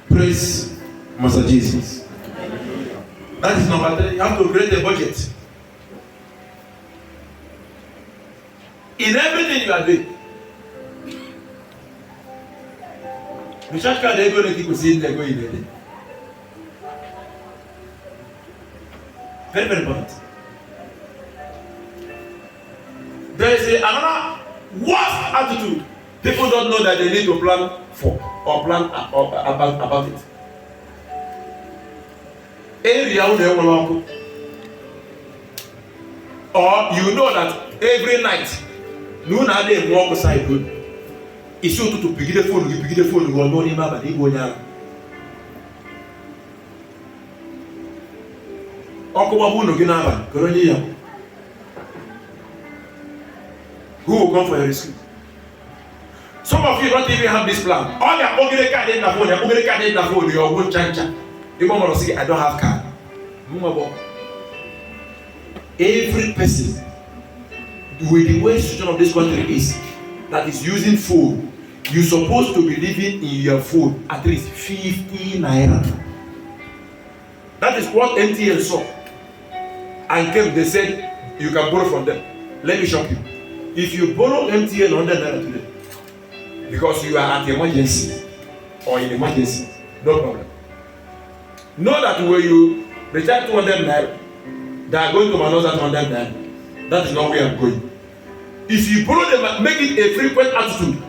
[SPEAKER 1] Praise Master Jesus. That is number 3. You have to create a budget. In everything you are doing. The church card they go to keep seeing they go in there. Very, very important. There is another worst attitude. People don't know that they need to plan for or plan about it. Or you know that every night, noon a day walk beside road. It's so to pick the phone, go no name but they go down. Who will come for your rescue? Some of you don't even have this plan. All your ogre card in the phone, your ogre card in the phone, your own chancha. You want to say, I don't have card. Every person with the way situation of this country is that is using phone, you're supposed to be living in your phone at least 50 naira. That is what MTN saw. And came, they said, you can borrow from them. Let me shock you. If you borrow MTN 100 naira today, because you are at emergency or in emergency, no problem. Know that when you recharge 200 naira, they are going to manage that 200 naira. That is not where I'm going. If you borrow them, make it a frequent attitude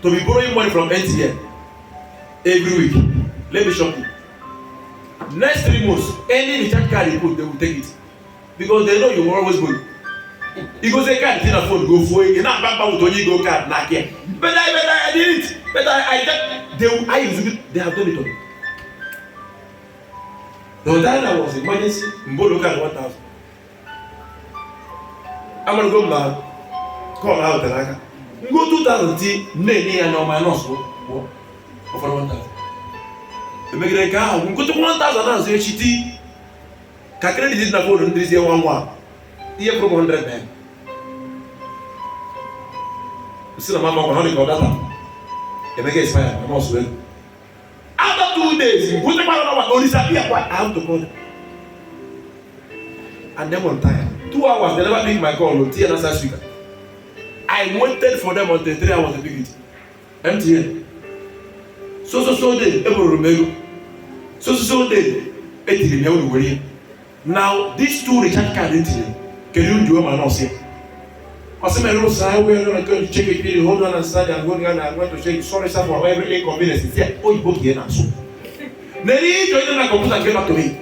[SPEAKER 1] to be borrowing money from MTN every week. Let me shock you. Next 3 months, any recharge card you put, they will take it. Because they know you will always go. You go say card in a phone, go for it. You not back with only go card, not here. But I did it. But I just, they have done it on me. The time I was in emergency, Mbo look at 1,000. I'm gonna go now. Come out the go 2,000 Nene and on my nose for 1,000. The make it go to 1,000 and say shitty. Kakre did not phone this year 1. Here from 100 men. Still a mama honey got that. The make it expire. I'm also well. After 2 days, put the man on disappear. What I have to call them. And then one time, 2 hours, they never pick my call on TNS speaker. I waited for them until 3 hours to pick it. MTN. So day, every Romero. So day, 80 million. Now, these 2 recharge card MTN. Can you do my nose here? I said, my nose, I will going to check it. Hold on and start and going on. I'm going to check. Sorry, sir, for every inconvenience. It's here. Oh, you book here now. So, Nelly joined the computer came back to me.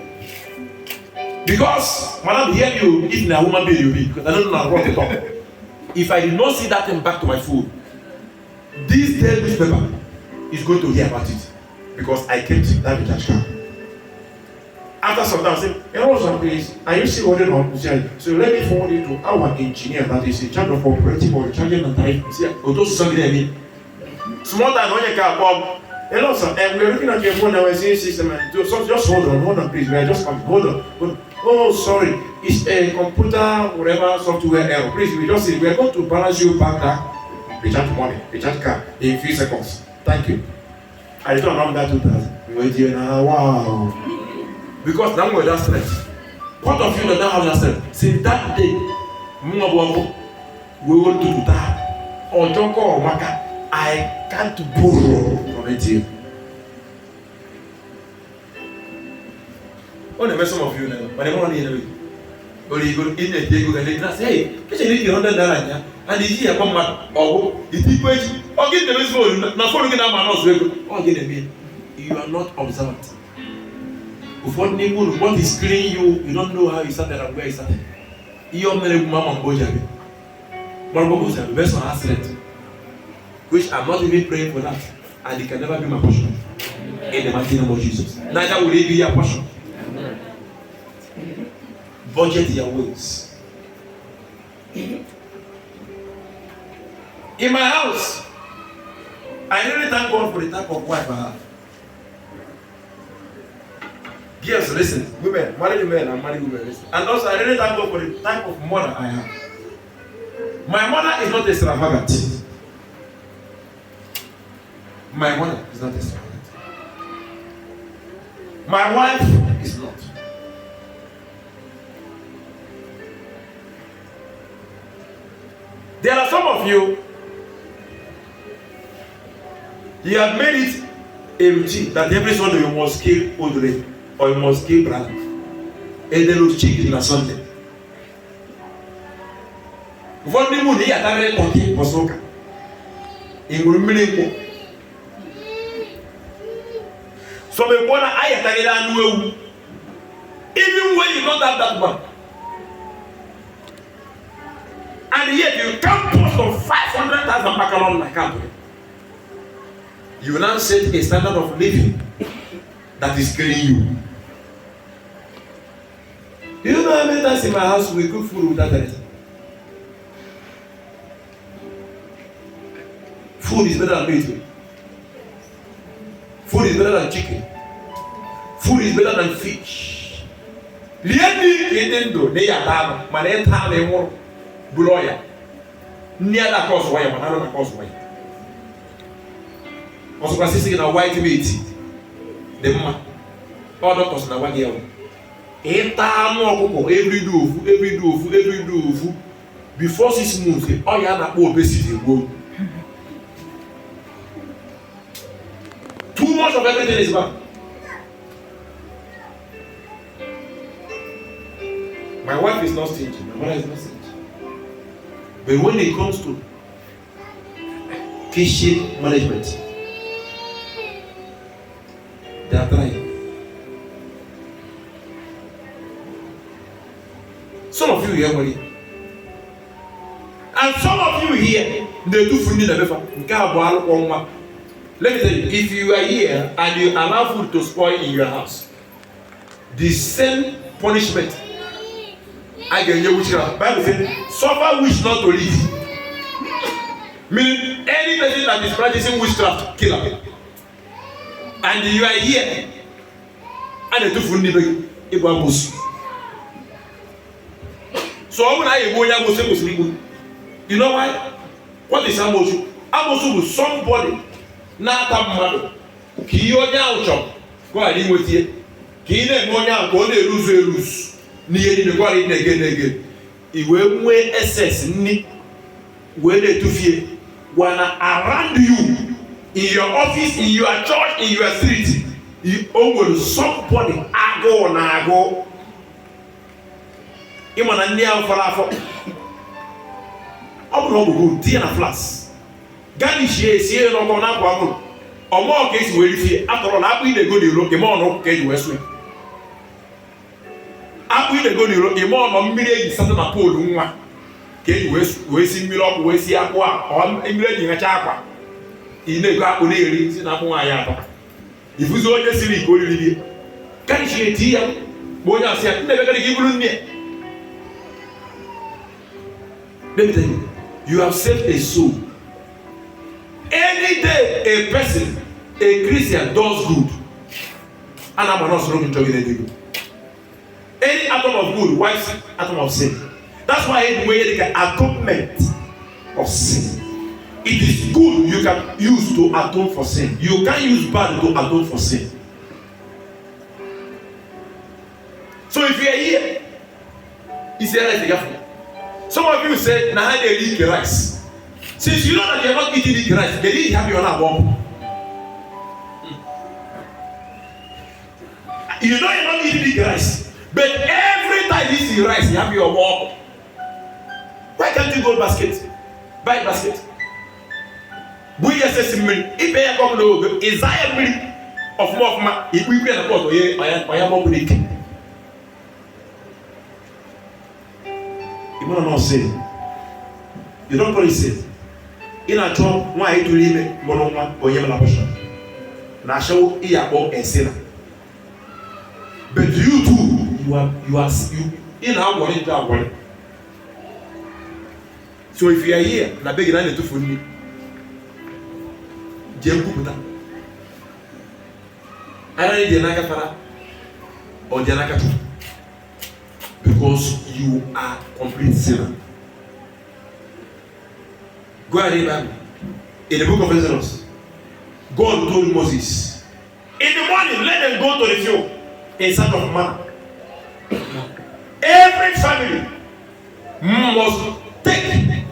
[SPEAKER 1] Because, madam, hear you, if a woman be you be, because I don't know what to talk. If I did not see that thing back to my phone, this day newspaper is going to hear about it. Because I kept that recharge card. After some time, I said, hey, please, are you still holding on? So let me forward it to our engineer that is in charge of operating or charging and time. Small time when you can come. Hello, sir, and we're looking at your phone now and saying system. Just hold on, please. We are just coming. Hold on. Oh, sorry. It's a computer, whatever software error. Please, we are going to balance you back that recharge money, recharge card in few seconds. Thank you. I return on that 2,000. Wait here now. Wow. Because now we're that strength. What of you that don't have that strength? Since that day, we will do that. Or Joko or Maka, I can't borrow from ATM. What the some of you now? But the money in the or you go in the day, you can say, hey, you need $100 and the year come back or the people or get the phone, not following up my house, or get a meal. You are not observant. What is killing you, you don't know how you started and where you started. You are Mama Bojabi. Mama Bojabi, based on accident, which I'm not even praying for that, and it can never be my portion. In the mighty name of Jesus. Neither will it be your portion. Budget your ways. In my house, I really thank God for the type of wife I have. Yes, listen, women, married men and married women, listen. And also, I really thank God for the type of mother I have. My mother is not extravagant. My mother is not extravagant. My wife is not. There are some of you, you have made it a routine that every Sunday you must kill Audrey. Or you must give brother. And then those chickens on Sunday. One day, money at that talking was okay. In Rumilimo. So, we want to add that even when you don't have that one. And yet, you can't post on 500,000 macaron on account. You will now set a standard of living that is killing you. Do you know how many times in my house we cook food without anything? Food is better than meat. Food is better than chicken. Food is better than fish. Lieni edendo ne ya dama, mane ta ne mo buloya. Nia da cause why manalo na cause why. Also consisting in a white meat. The ma. All doctors na one year. Eta no okoko every do. Before 6 months, all ya na obesity go. Too much of everything is bad. My wife is not stingy. My mother is not stingy. But when it comes to kitchen management, they are trying. Some of you here, money. And some of you here, they do food in the river. Let me tell you, if you are here and you allow food to spoil in your house, the same punishment I can hear witchcraft. Bible says, suffer wish not to live. Meaning, any person that is practicing witchcraft, kill him. And you are here, and the two food in the so when I go, you know why? What is Amosu? Amosu is somebody. Not a mother. Kiyonya uchom. Go ahead with you. Kine monya go de lose. Ni the go again. Iwe mwe SS ni we de tufie. Wana around you in your office, in your church, in your street. You owe somebody ago na ago. Imana ndi amfalafo. Obu no go tea na flask. Gani sie no ko na kwa mu omo ke si we fie atoro na abu ide go ni ro ke mo no ke ju wesu abu ide go ni ro ke mo no mmiri eji sata na pole nwa ke ju wesu we si mmiri obu we si akwa o mmiri eji ngacha akwa ine go akpo na eri si na mu aya ato ifuzo onye siri ko riri bi gani sie ti ya bo nya sia nne be gani gibulu nne. Let me tell you, you have saved a soul. Any day a person, a Christian does good, and I'm not struggling to get anything. Any atom of good wipes atom of sin. That's why the way the atonement of sin. It is good you can use to atone for sin. You can't use bad to atone for sin. So if you are here, it's a rice. Some of you said, "Nah, they eat rice." Since you know that you are not eating the rice, they didn't have your own. You know you're not eating the rice, but every time you see rice, you have your own. Why can't you go basket? Buy basket. Buy yourself some milk. If you come to Isaiah milk of more, if we get a pot, I am more milk. You don't know say. You don't probably say. In a job, why to leave it, Monoma or Yamala Pasha. Nasho Iabo and Sina. But you too, you are in our one job one. So if you are here, na beg you to phone me. Jemputa. I don't need the Nakafara or the Nakatu. Because you are complete sinner. Go ahead, in the book of Exodus, God told Moses, in the morning, let them go to the field in search of manna. Every family must take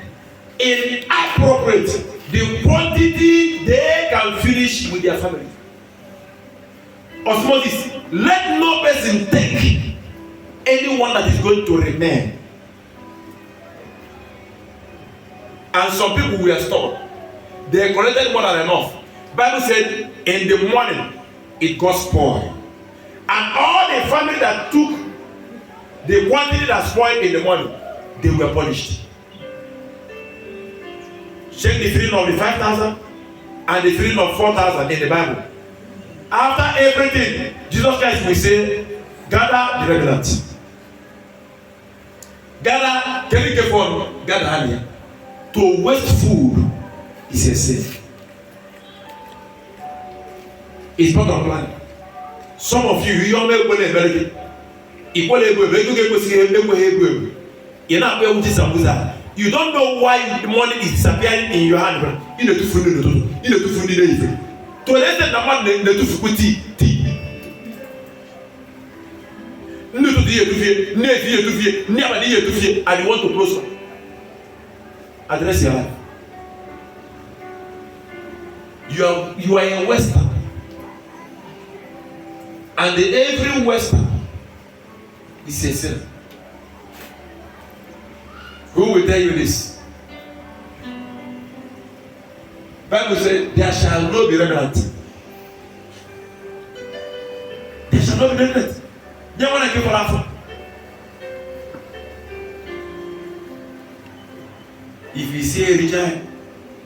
[SPEAKER 1] in appropriate the quantity they can finish with their family. Osmosis, let no person take anyone that is going to remain. And some people were stopped. They collected more than enough. Bible said in the morning it got spoiled. And all the family that took the quantity that spoiled in the morning, they were punished. Check the feeling of the 5,000 and the feeling of 4,000 in the Bible. After everything, Jesus Christ will say, gather the remnant. Gather, can you get one? Gather here. To waste food is a sin. It's part of planning. Some of you, you don't make money. Equal you don't know why the money is disappearing in your hand. You know to food. You know to food in to let the man to food tea. No to the never and you want to close one. Address your life. You are a Western. And every Western is a sinner. Who will tell you this? Bible says, there shall not be remnant. There shall not be remnant. You want to give for that? If you see a rich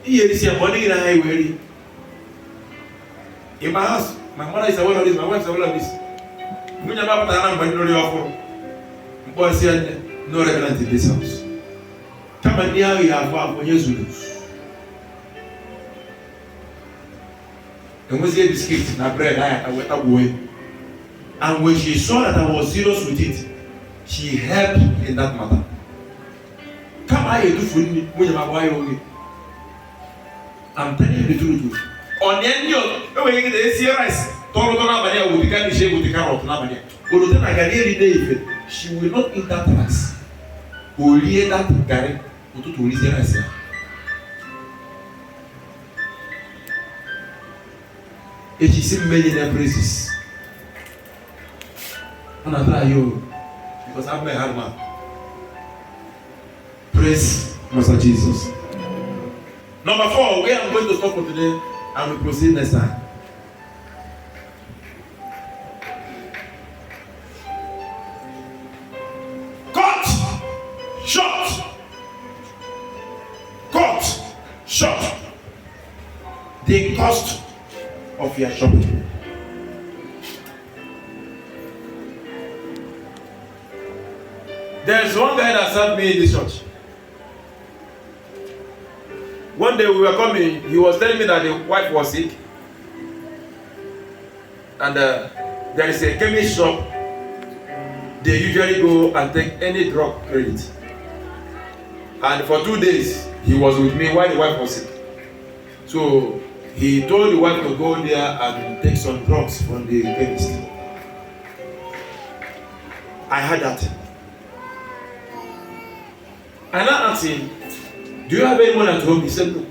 [SPEAKER 1] here is your money in a highway. In my house, my mother is aware of this, my wife is aware of this. When you're not no remnant in this house. Come and near you have one years to lose. And when she biscuit, na bread, I went away. And when she saw that I was serious with it, she helped in that matter. Come I do for me when you are away. I'm telling you the truth. On the end of when you get the rice, Tolotona will become the shape with the carrot. She will not eat that rice. Will eat that garlic to release rice. And she said many their praises. And I tell you, because I'm my hard man. Praise Master Jesus. Number 4, where I'm going to stop for today, and we'll proceed next time. Short. The cost of your shopping. There's one guy that served me in this church. One day we were coming, he was telling me that the wife was sick. And there is a chemist shop. They usually go and take any drug credit. And for 2 days, he was with me while the wife was sick. So he told the wife to go there and take some drugs from the chemist. I heard that. And I asked him, do you have any money at home? He said no.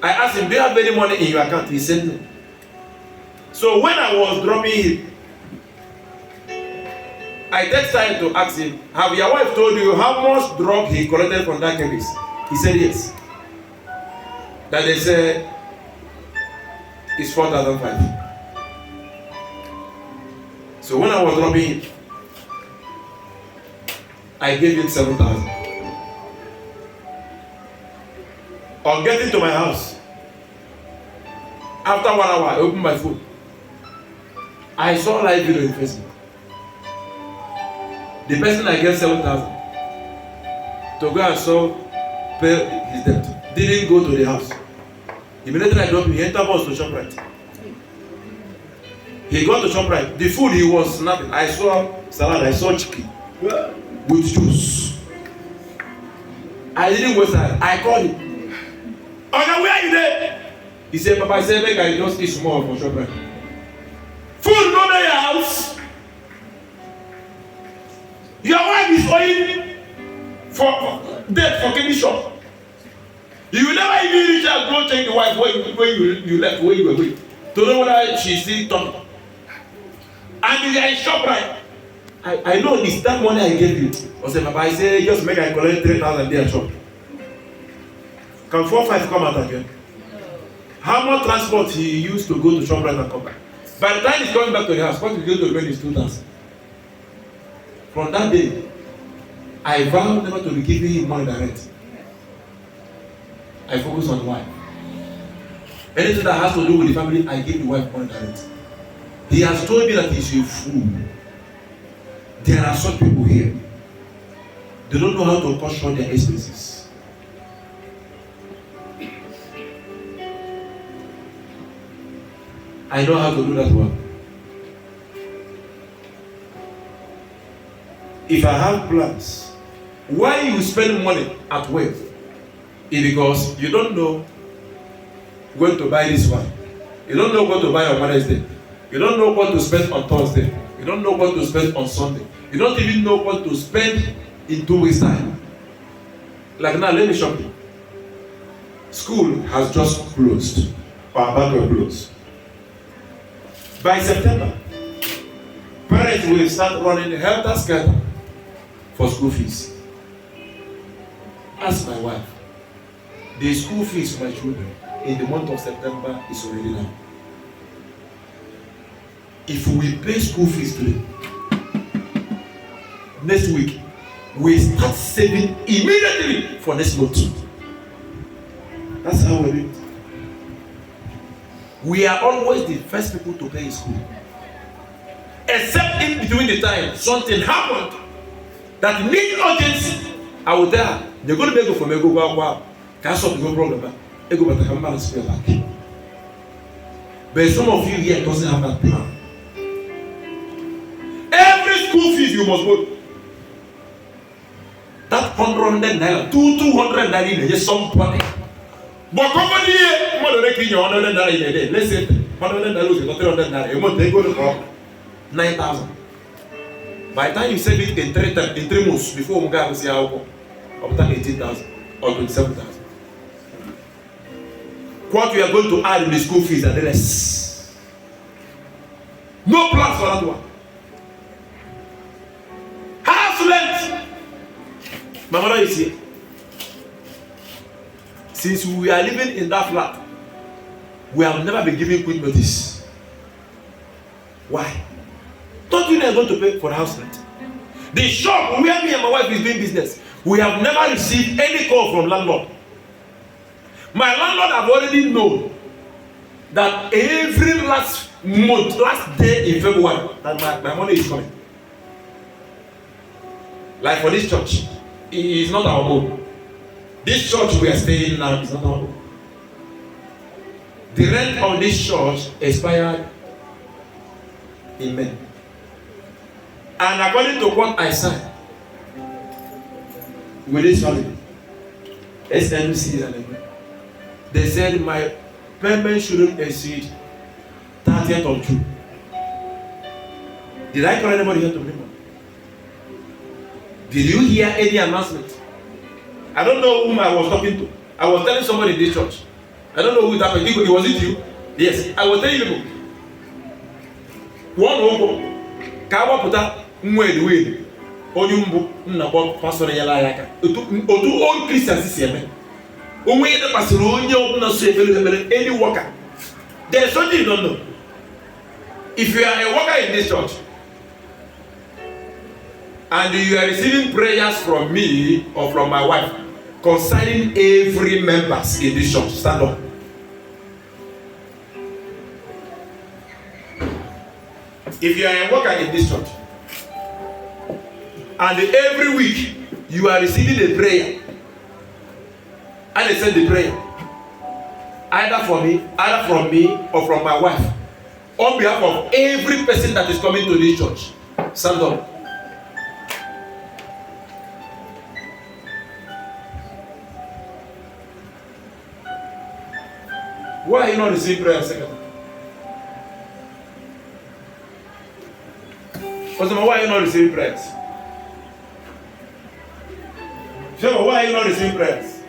[SPEAKER 1] I asked him, do you have any money in your account? He said no. So when I was dropping him, I texted him to ask him, have your wife told you how much drug he collected from that chemist? He said yes. That they said it's 4,500. So when I was robbing him, I gave him 7,000. On getting to my house, after 1 hour, I opened my phone. I saw live video in Facebook. The person I gave 7,000 to go and pay his debt didn't go to the house. Immediately I dropped him, he entered bus to ShopRite. He got to ShopRite. The food he was snapping. I saw salad, I saw chicken with juice. I didn't waste time. I called him. Okay, where are you there? He said, Papa, I said, make I just eat small for ShopRite. Food not in your house. Your wife is owing for debt for any shop. You will never even reach out, go check the wife when you left, where you were going. To know whether she's still talking. And you are in ShopRite. I know it's that money I gave you. I said, Papa, I said, just make I collect 3,000 there shop. Can 4-5 come out again? How much transport he used to go to ShopRite and come back? By the time he's coming back to the house, what he's going to remain is 2,000. From that day, I vowed never to be giving him money direct. I focus on the wife. Anything that has to do with the family, I give the wife money direct. He has told me that he's a fool. There are such people here. They don't know how to cut short their expenses. I know how to do that one. If I have plans, why you spend money at work is because you don't know when to buy this one. You don't know what to buy on Wednesday. You don't know what to spend on Thursday. You don't know what to spend on Sunday. You don't even know what to spend in 2 weeks' time. Like now, let me shock you. School has just closed, or about to close. By September, parents will start running helter-skelter for school fees. Ask my wife. The school fees for my children in the month of September is already down. If we pay school fees today, next week, we start saving immediately for next month. That's how we do it. We are always the first people to pay school. Except in between the time something happened that need urgency. I will tell her, they're going to beg for me, go, can't solve the problem. But some of you here doesn't have that plan. Every school fees you must go. That 100 naira, 200 naira, just somebody. But company here, more than 100 naira in a day. Let's say 100 naira is not 300 naira. You must take go to 9,000. By the time you save it in 3 months before we go and see how go, up to 18,000 or 27,000. What we are going to add in the school fees are the less. No plans for that one. House rent. My mother is here. Since we are living in that flat, we have never been given quick notice. Why? Don't you know I'm going to pay for the house rent? The shop where me and my wife is doing business, we have never received any call from landlord. My landlord have already known that every last month, last day in February, that my money is coming. Like for this church, it is not our home. This church we are staying now is not our home. The rent of this church expired in May. And according to what I signed with this family, SNC and everything, they said my payment shouldn't exceed 30th of June. Did I call anybody here to bring money? Did you hear any announcement? I don't know whom I was talking to. I was telling somebody in this church. I don't know who that was. Was it you? Yes. I was telling you. One hope. Kawa puta mwede. Onyumbu nabo pastor yala yaka. Otu all Christians is here. Onwe the pastor onye open us any worker. There's something you don't know. If you are a worker in this church and you are receiving prayers from me or from my wife concerning every members in this church, stand up. If you are a worker in this church and every week you are receiving a prayer and they send the prayer either from me or from my wife on behalf of every person that is coming to this church, stand up. Why are you not receiving prayer second? Why are you not receiving prayers? Why are you not receiving prayers?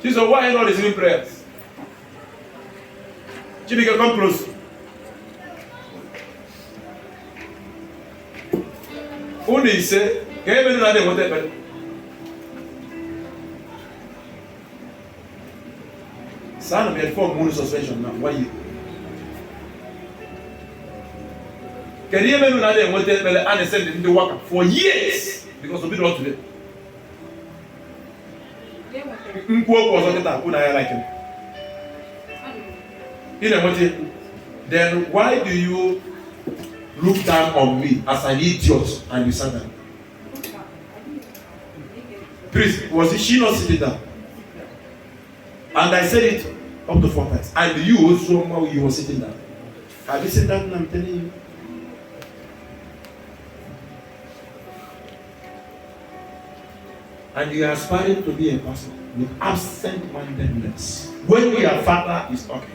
[SPEAKER 1] Jesus, why are you not receiving prayers? Chibika, come close. Only say, can you imagine that they want Son, we had 4 months suspension now. Why you? Can you imagine that they want to and send them to work for years because of it not today? Then why do you look down on me as an idiot and you sat down? Please, was she not sitting down? And I said it Up to 4 times. And you also, you were sitting down. Have you seen that? I'm telling you. And you are aspiring to be a person with absent-mindedness. When your father is talking.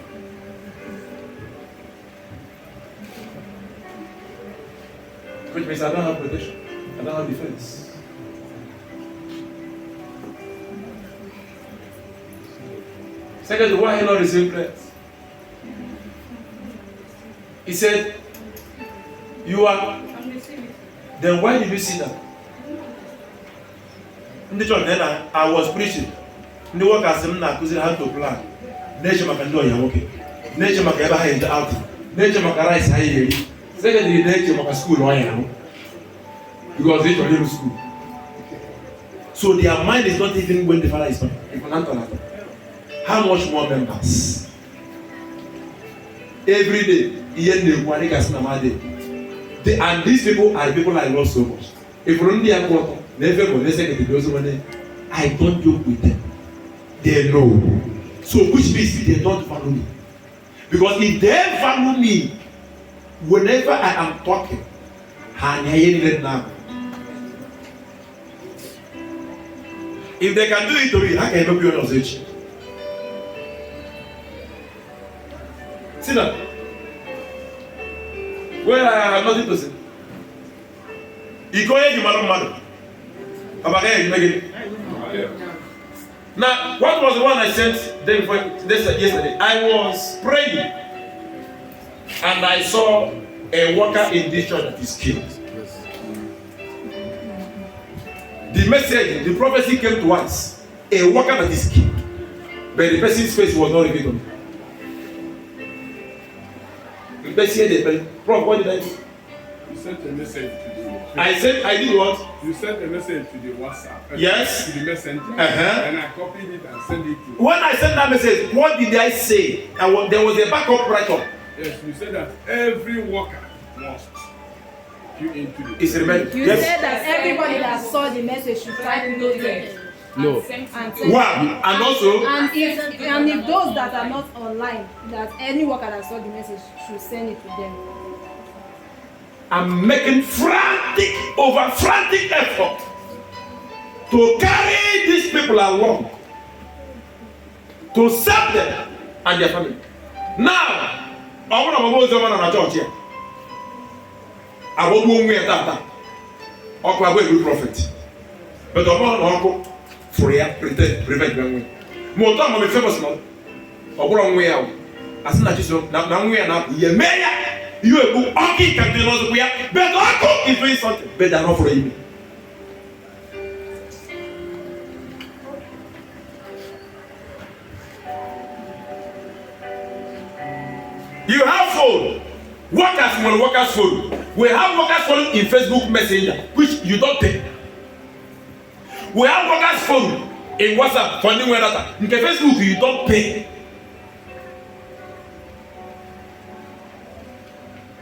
[SPEAKER 1] Which means I don't have protection. I don't have defense. Secondly, why are you not receiving prayers? He said, you are. Then why did you see that? In the church, then I was preaching. In the work as I'm not because how to plan. Nature can do it, okay. Nature can ever hide out. Nature can rise high. Secondly, nature can school why now? Because it's a little school. So their mind is not even when the father is talking. How much more members? Every day, and these people are people I love so much. If you only have water, I don't joke with them. They know. So which means they don't value me. Because if they value me, whenever I am talking, if they can do it to me, how can I help you on stage? See that? Well, I have nothing to say. Now, what was the one I sent them for yesterday? I was praying and I saw a worker in this church that is killed. The message, the prophecy came to us. A worker that is killed. But the person's face was not revealed to me. Prof, what did I do?
[SPEAKER 2] You sent a message to the
[SPEAKER 1] I did what?
[SPEAKER 2] You sent a message to the WhatsApp.
[SPEAKER 1] Yes.
[SPEAKER 2] To the messenger. And I copied it and sent it to.
[SPEAKER 1] When I sent that message, what did I say? There was a backup write-up.
[SPEAKER 2] Yes, you said that every worker must you into the.
[SPEAKER 1] It's remembered.
[SPEAKER 3] You said that everybody that saw the message should type no there.
[SPEAKER 4] No.
[SPEAKER 1] Wow. And also.
[SPEAKER 3] And if those that are not online, that any worker that saw the message should send it to them.
[SPEAKER 1] I'm making frantic effort to carry these people along, to serve them and their family. Now, I want to go to the church here. I won't go with that. I'll go with prophet. But I want to go for you, prevent them. More time, I'm famous now. I'll go away out. As soon as you say, now we are not here. You are okay, can be lost. We are, but uncle is doing something better not for you. You have phone. Workers phone. We have workers phone in Facebook Messenger, which you don't pay. We have workers phone in WhatsApp for new data. In Facebook, you don't pay.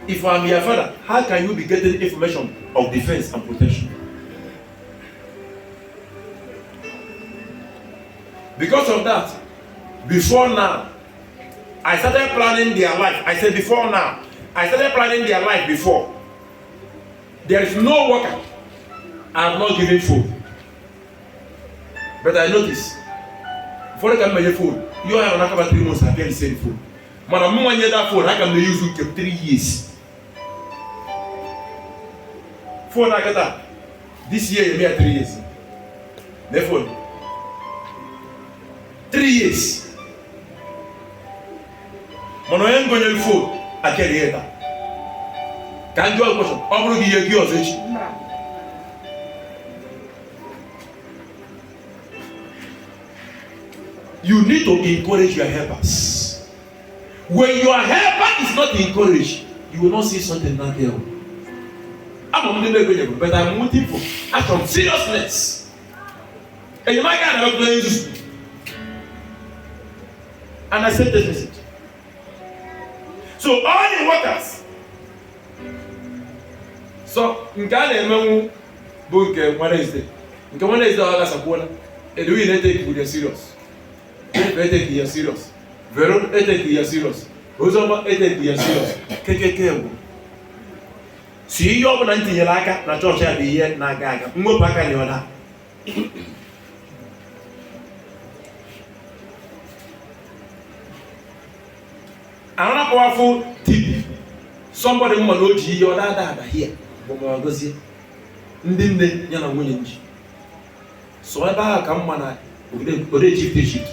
[SPEAKER 1] If I'm your father, how can you be getting information of defense and protection? Because of that, before now, I started planning their life. I said before now, I started planning their life before. There is no worker I have not given food. But I notice, before I can make food, you have about 3 months, I can't send food. But I'm not that food, I can use it for 3 years. Phone like that. This year you made 3 years. Therefore, 3 years. When I am going to phone, I can't hear that. Can you ask a question? I'm going to give you a question. You need to encourage your helpers. When your helper is not encouraged, you will not see something not there. I'm only available, but I'm waiting for action, seriousness. And you might get a place. And I sent this message. So all the workers. So in Ghana, book Wednesday. In Wednesday, all that's a quarter. And we take it serious. They take it serious. Veron eteki ya serious. Ozoma eteki ya serious. Kekeke bụ. Si ihe ọ bụla ntinyere aka na chọọchị a bụ ihe na-aga aga. Mwepụ aka na ọda. Another powerful tip. Somebody mma na o ji ihe ọ da here. Bụ ma gozie. Ndị nne ya na nwunye nji. So ebe ahụ ka mma na ode chieftainship.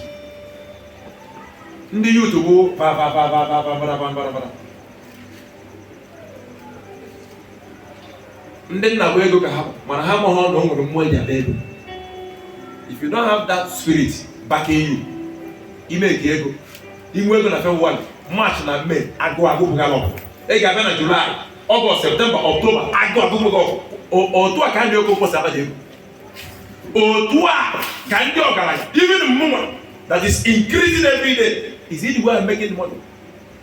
[SPEAKER 1] Ndị youth bụ bara. Ndị nna bụ ego ka ha mana ha ma ha na o nwere mmụọ eji abịa ego. If you don't have that spirit backing you, ime ka ego, inwe ego na February, March na May, agụ bụ galọ. Ị ga-abịa na July, August, September, October, agụ bụ galọ. Otu a ka ndị oko kwụsị abịa ego. Otu a ka ndị ọgaranya, even mụnwa that is increasing every day, is it the way I'm making money?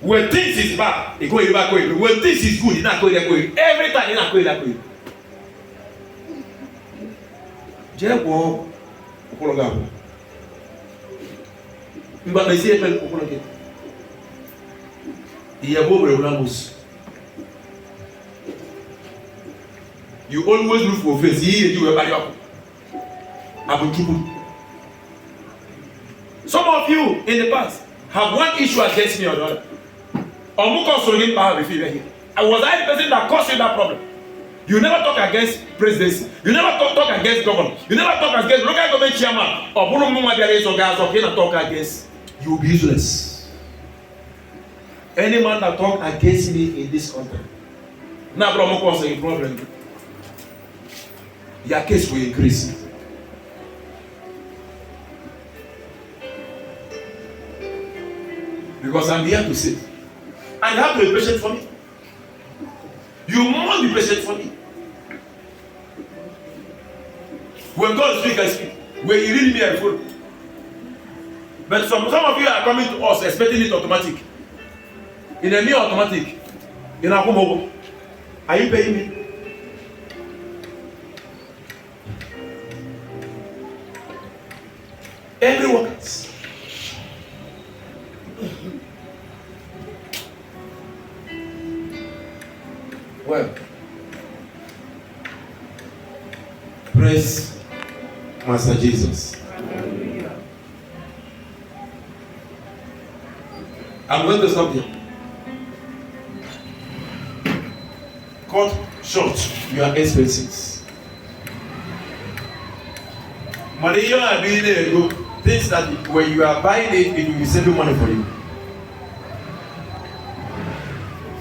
[SPEAKER 1] When things is bad, they go back. When things is good, they not go there. Every time they not go there. Jebo, okologa. Mba mesi epel okologe. Iyabo brevlamos. You always look for face. He you everybody up. Abujubu. Some of you in the past have one issue against me or the other. I was I the person that caused you that problem. You never talk against presidency. You never talk against government. You never talk against local government chairman. Or talk against. You will be useless. Any man that talk against me in this country, now cause a problem. Your case will increase. Because I'm here to say. And you have to be patient for me. You must be patient for me. When God speaks, I speak. When you read me, I follow. But some of you are coming to us expecting it automatic. In a mere automatic. In a home. Are you paying me? Every workers. Well, praise Master Jesus. I'm going to stop here. Cut short your expenses. Money you are doing there, things that when you are buying it will be saving money for you.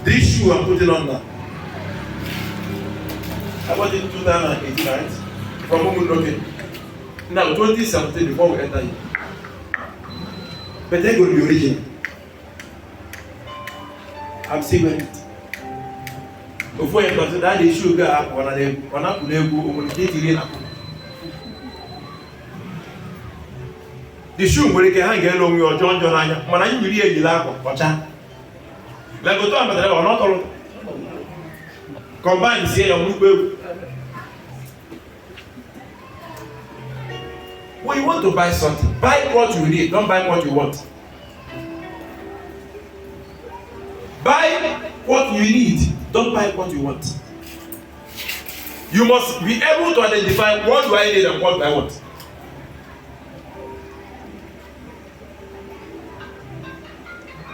[SPEAKER 1] This shoe I'm putting on now. I bought it in 2018, right? From Umunoke. Now, 2017, before we enter here. But they're going to be original. I'm still wearing it. Before you enter that, the shoe got up on the shoe will get hang along your John John. When I really a lap of Pacha. Like go to but they are not all combine say your move. When you want to buy something, buy what you need, don't buy what you want. Buy what you need, don't buy what you want. You must be able to identify what do I need and what I want.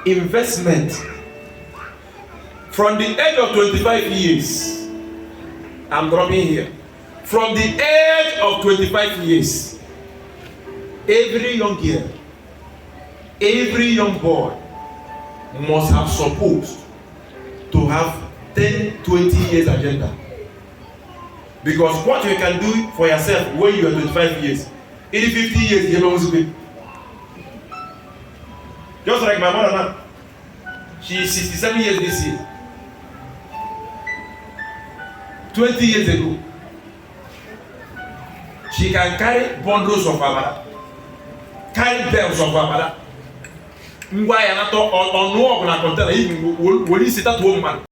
[SPEAKER 1] Investment. From the age of 25 years, I'm dropping here. From the age of 25 years, every young girl, every young boy must have supposed to have 10, 20 years agenda. Because what you can do for yourself when you are 25 years, in 50 years, you don't do. Just like my mother now. She is 67 years this year. 20 years ago, she can carry bundles of amara, carry bells of amara. Ngwa ya nato on work na container even when you sit at home man.